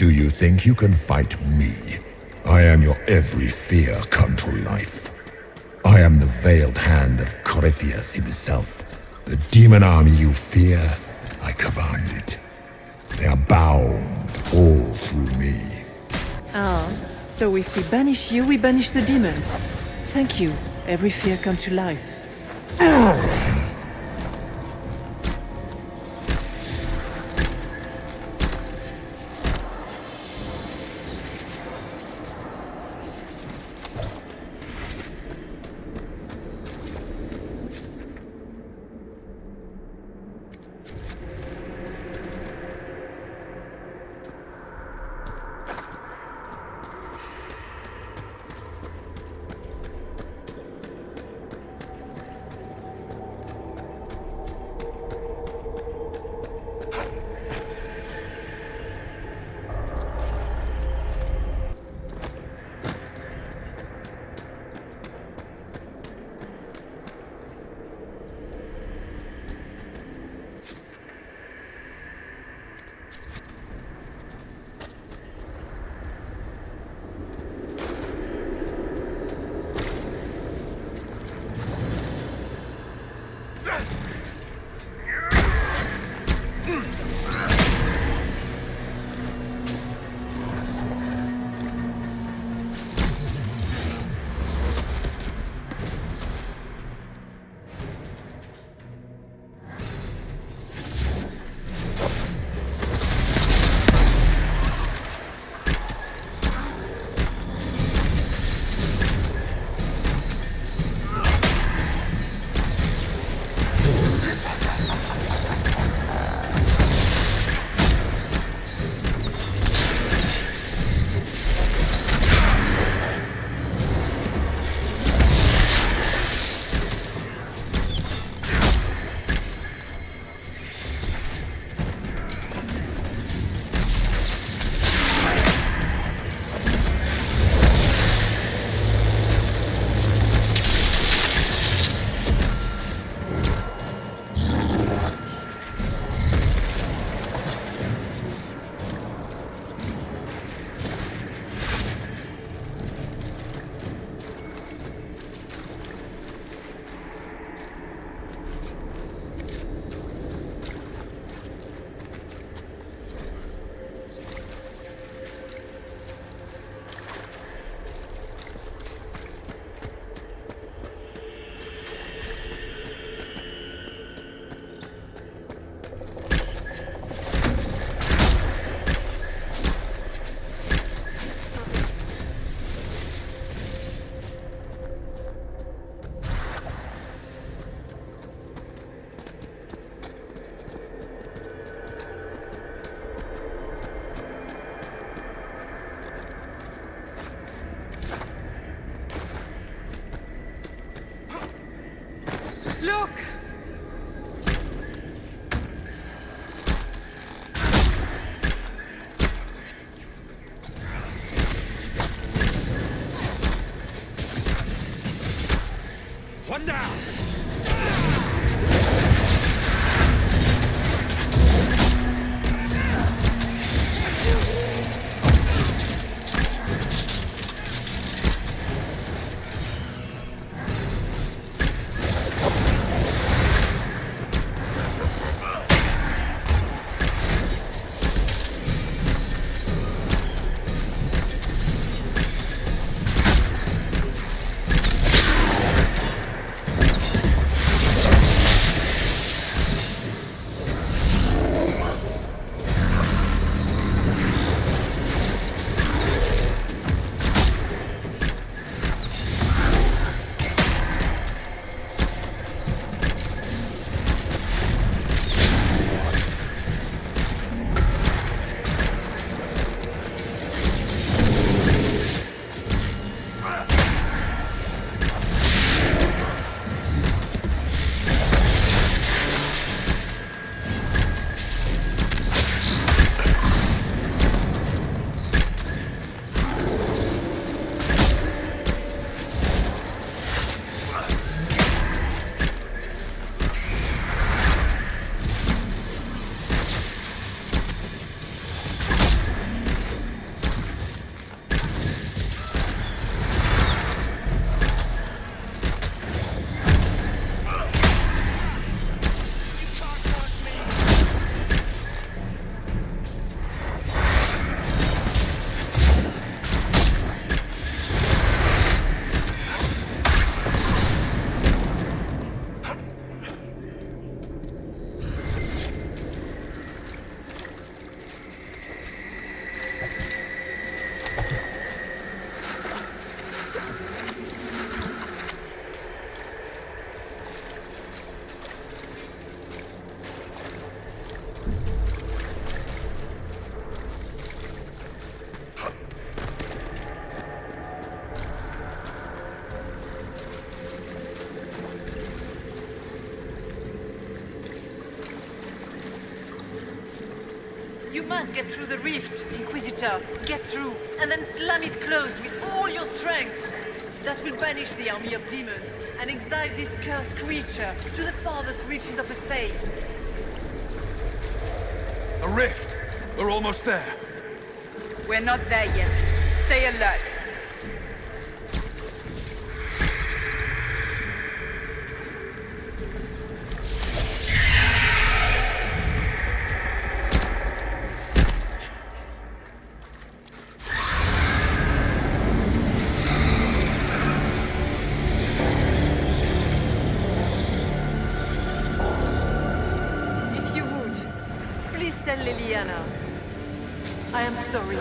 Do you think you can fight me? I am your every fear come to life. I am the veiled hand of Corypheus himself. The demon army you fear, I command it. They are bound all through me. Ah, so if we banish you, we banish the demons. Thank you. Every fear come to life. You must get through the rift, Inquisitor. Get through, and then slam it closed with all your strength. That will banish the army of demons and exile this cursed creature to the farthest reaches of the Fade. A rift! We're almost there. We're not there yet. Stay alert. I am sorry.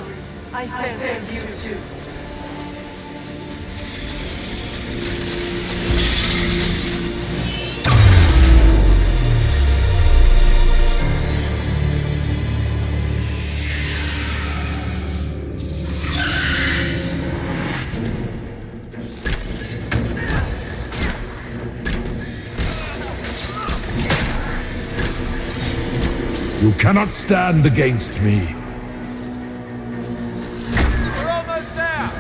I failed you too. You cannot stand against me. We're almost there!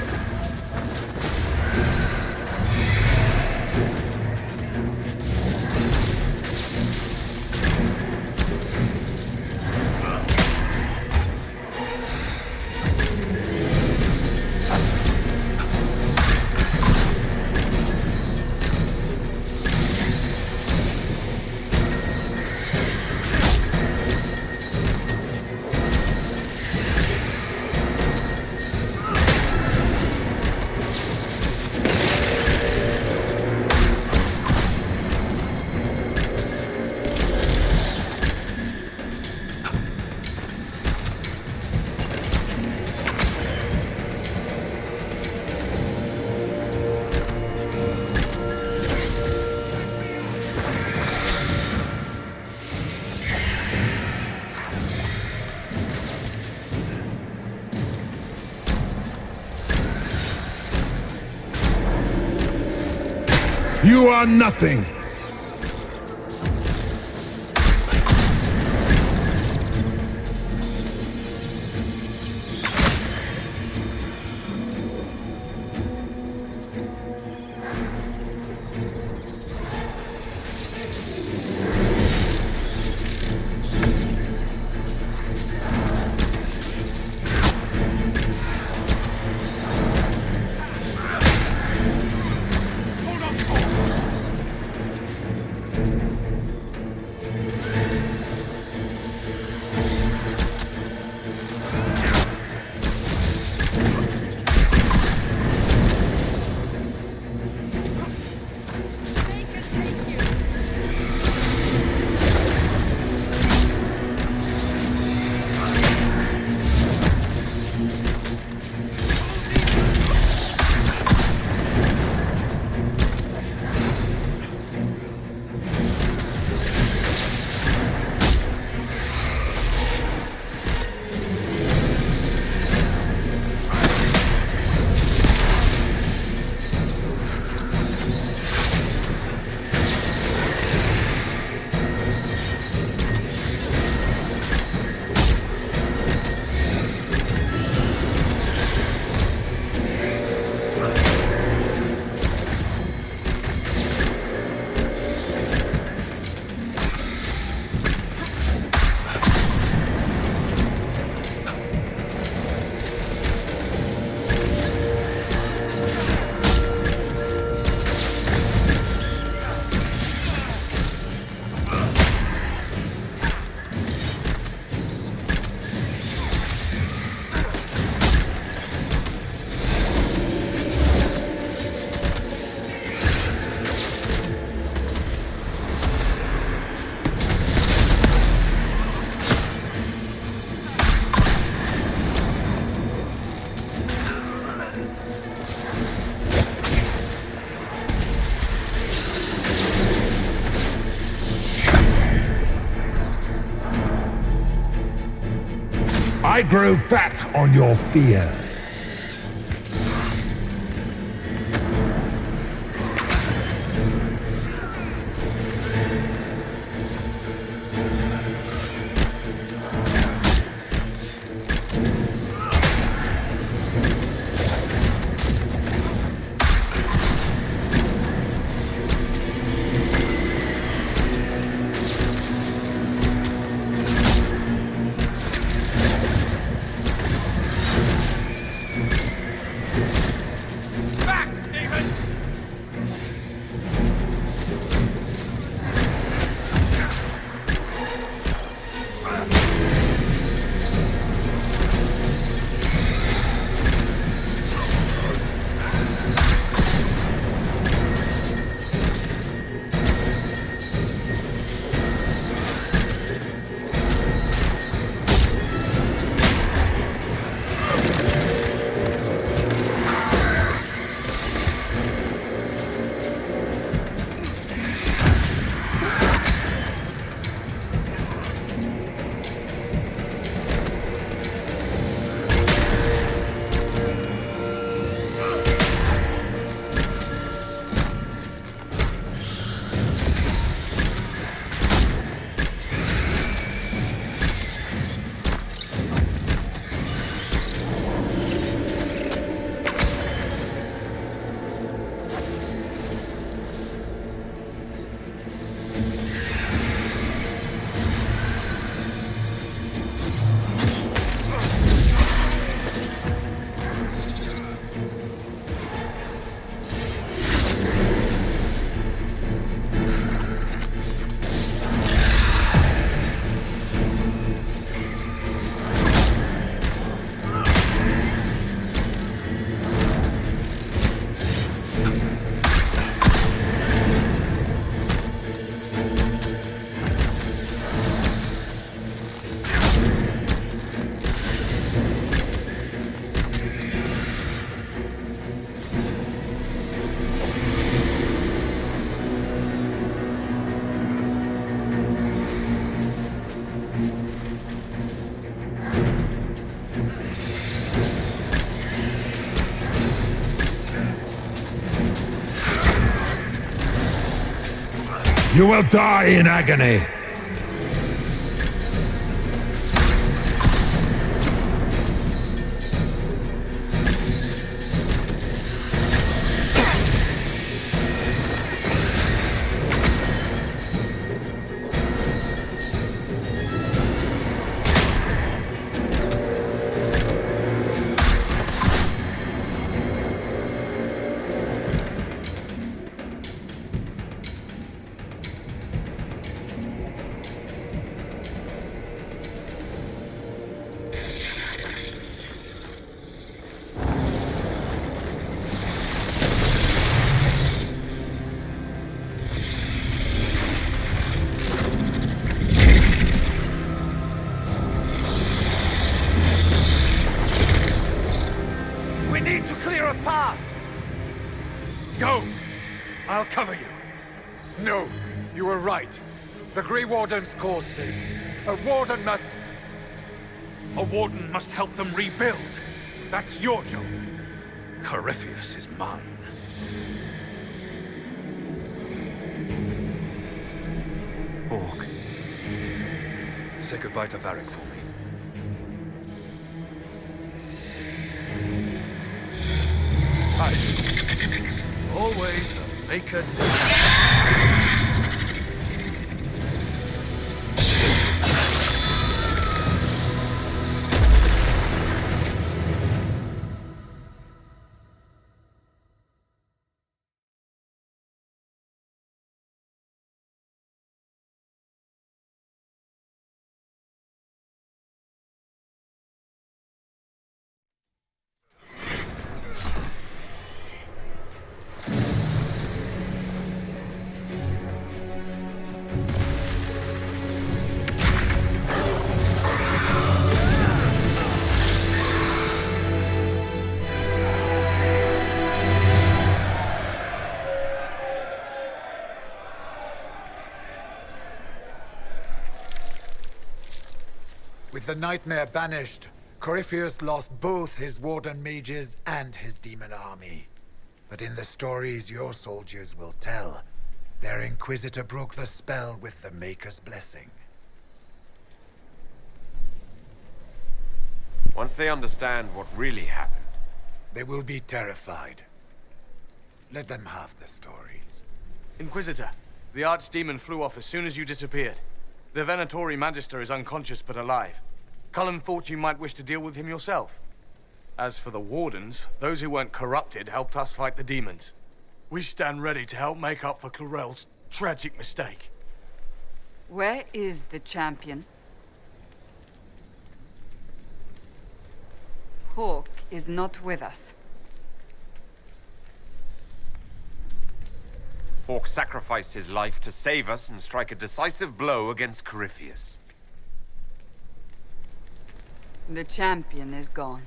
You are nothing. I grow fat on your fear. You will die in agony! We need to clear a path! Go! I'll cover you. No, you were right. The Grey Wardens caused this. A warden must... A warden must help them rebuild. That's your job. Corypheus is mine. Orc. Say goodbye to Varric for me. Always the maker. With the nightmare banished, Corypheus lost both his warden mages and his demon army. But in the stories your soldiers will tell, their Inquisitor broke the spell with the Maker's blessing. Once they understand what really happened, they will be terrified. Let them have the stories. Inquisitor, the Archdemon flew off as soon as you disappeared. The Venatori Magister is unconscious but alive. Cullen thought you might wish to deal with him yourself. As for the Wardens, those who weren't corrupted helped us fight the demons. We stand ready to help make up for Clarel's tragic mistake. Where is the champion? Hawk is not with us. Hawk sacrificed his life to save us and strike a decisive blow against Corypheus. The champion is gone.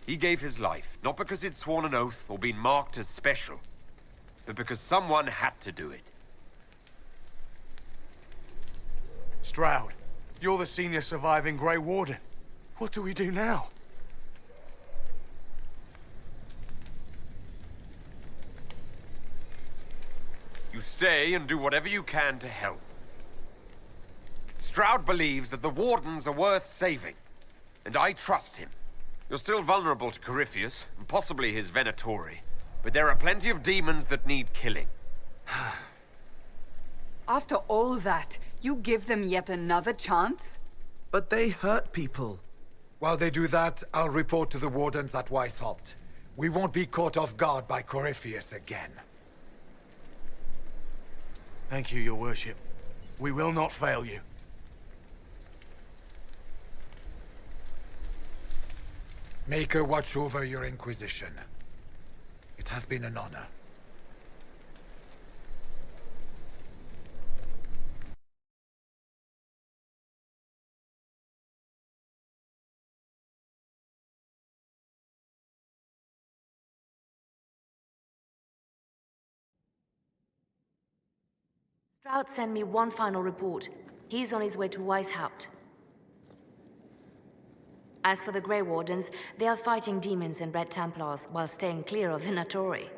He gave his life, not because he'd sworn an oath or been marked as special, but because someone had to do it. Stroud, you're the senior surviving Grey Warden. What do we do now? You stay and do whatever you can to help. Stroud believes that the Wardens are worth saving, and I trust him. You're still vulnerable to Corypheus, and possibly his Venatori, but there are plenty of demons that need killing. After all that, you give them yet another chance? But they hurt people. While they do that, I'll report to the Wardens at Weishaupt. We won't be caught off guard by Corypheus again. Thank you, your worship. We will not fail you. Maker watch over your Inquisition. It has been an honor. Stroud sent me one final report. He's on his way to Weishaupt. As for the Grey Wardens, they are fighting demons and Red Templars while staying clear of Venatori.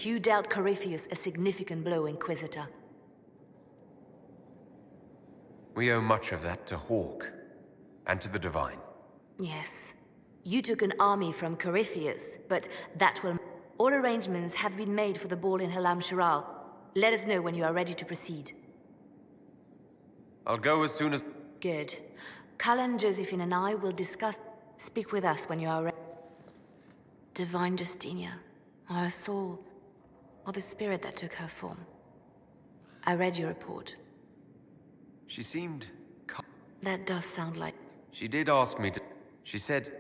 You dealt Corypheus a significant blow, Inquisitor. We owe much of that to Hawk, and to the Divine. Yes. You took an army from Corypheus, but that will... All arrangements have been made for the ball in Halam Shiral. Let us know when you are ready to proceed. I'll go as soon as... Good. Cullen, Josephine, and I will discuss... Speak with us when you are ready. Divine Justinia, our soul, or the spirit that took her form. I read your report. She seemed... That does sound like... She did ask me to... She said,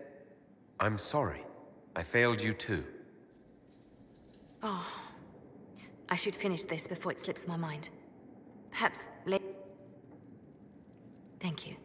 I'm sorry. I failed you too. Oh. I should finish this before it slips my mind. Perhaps later. Thank you.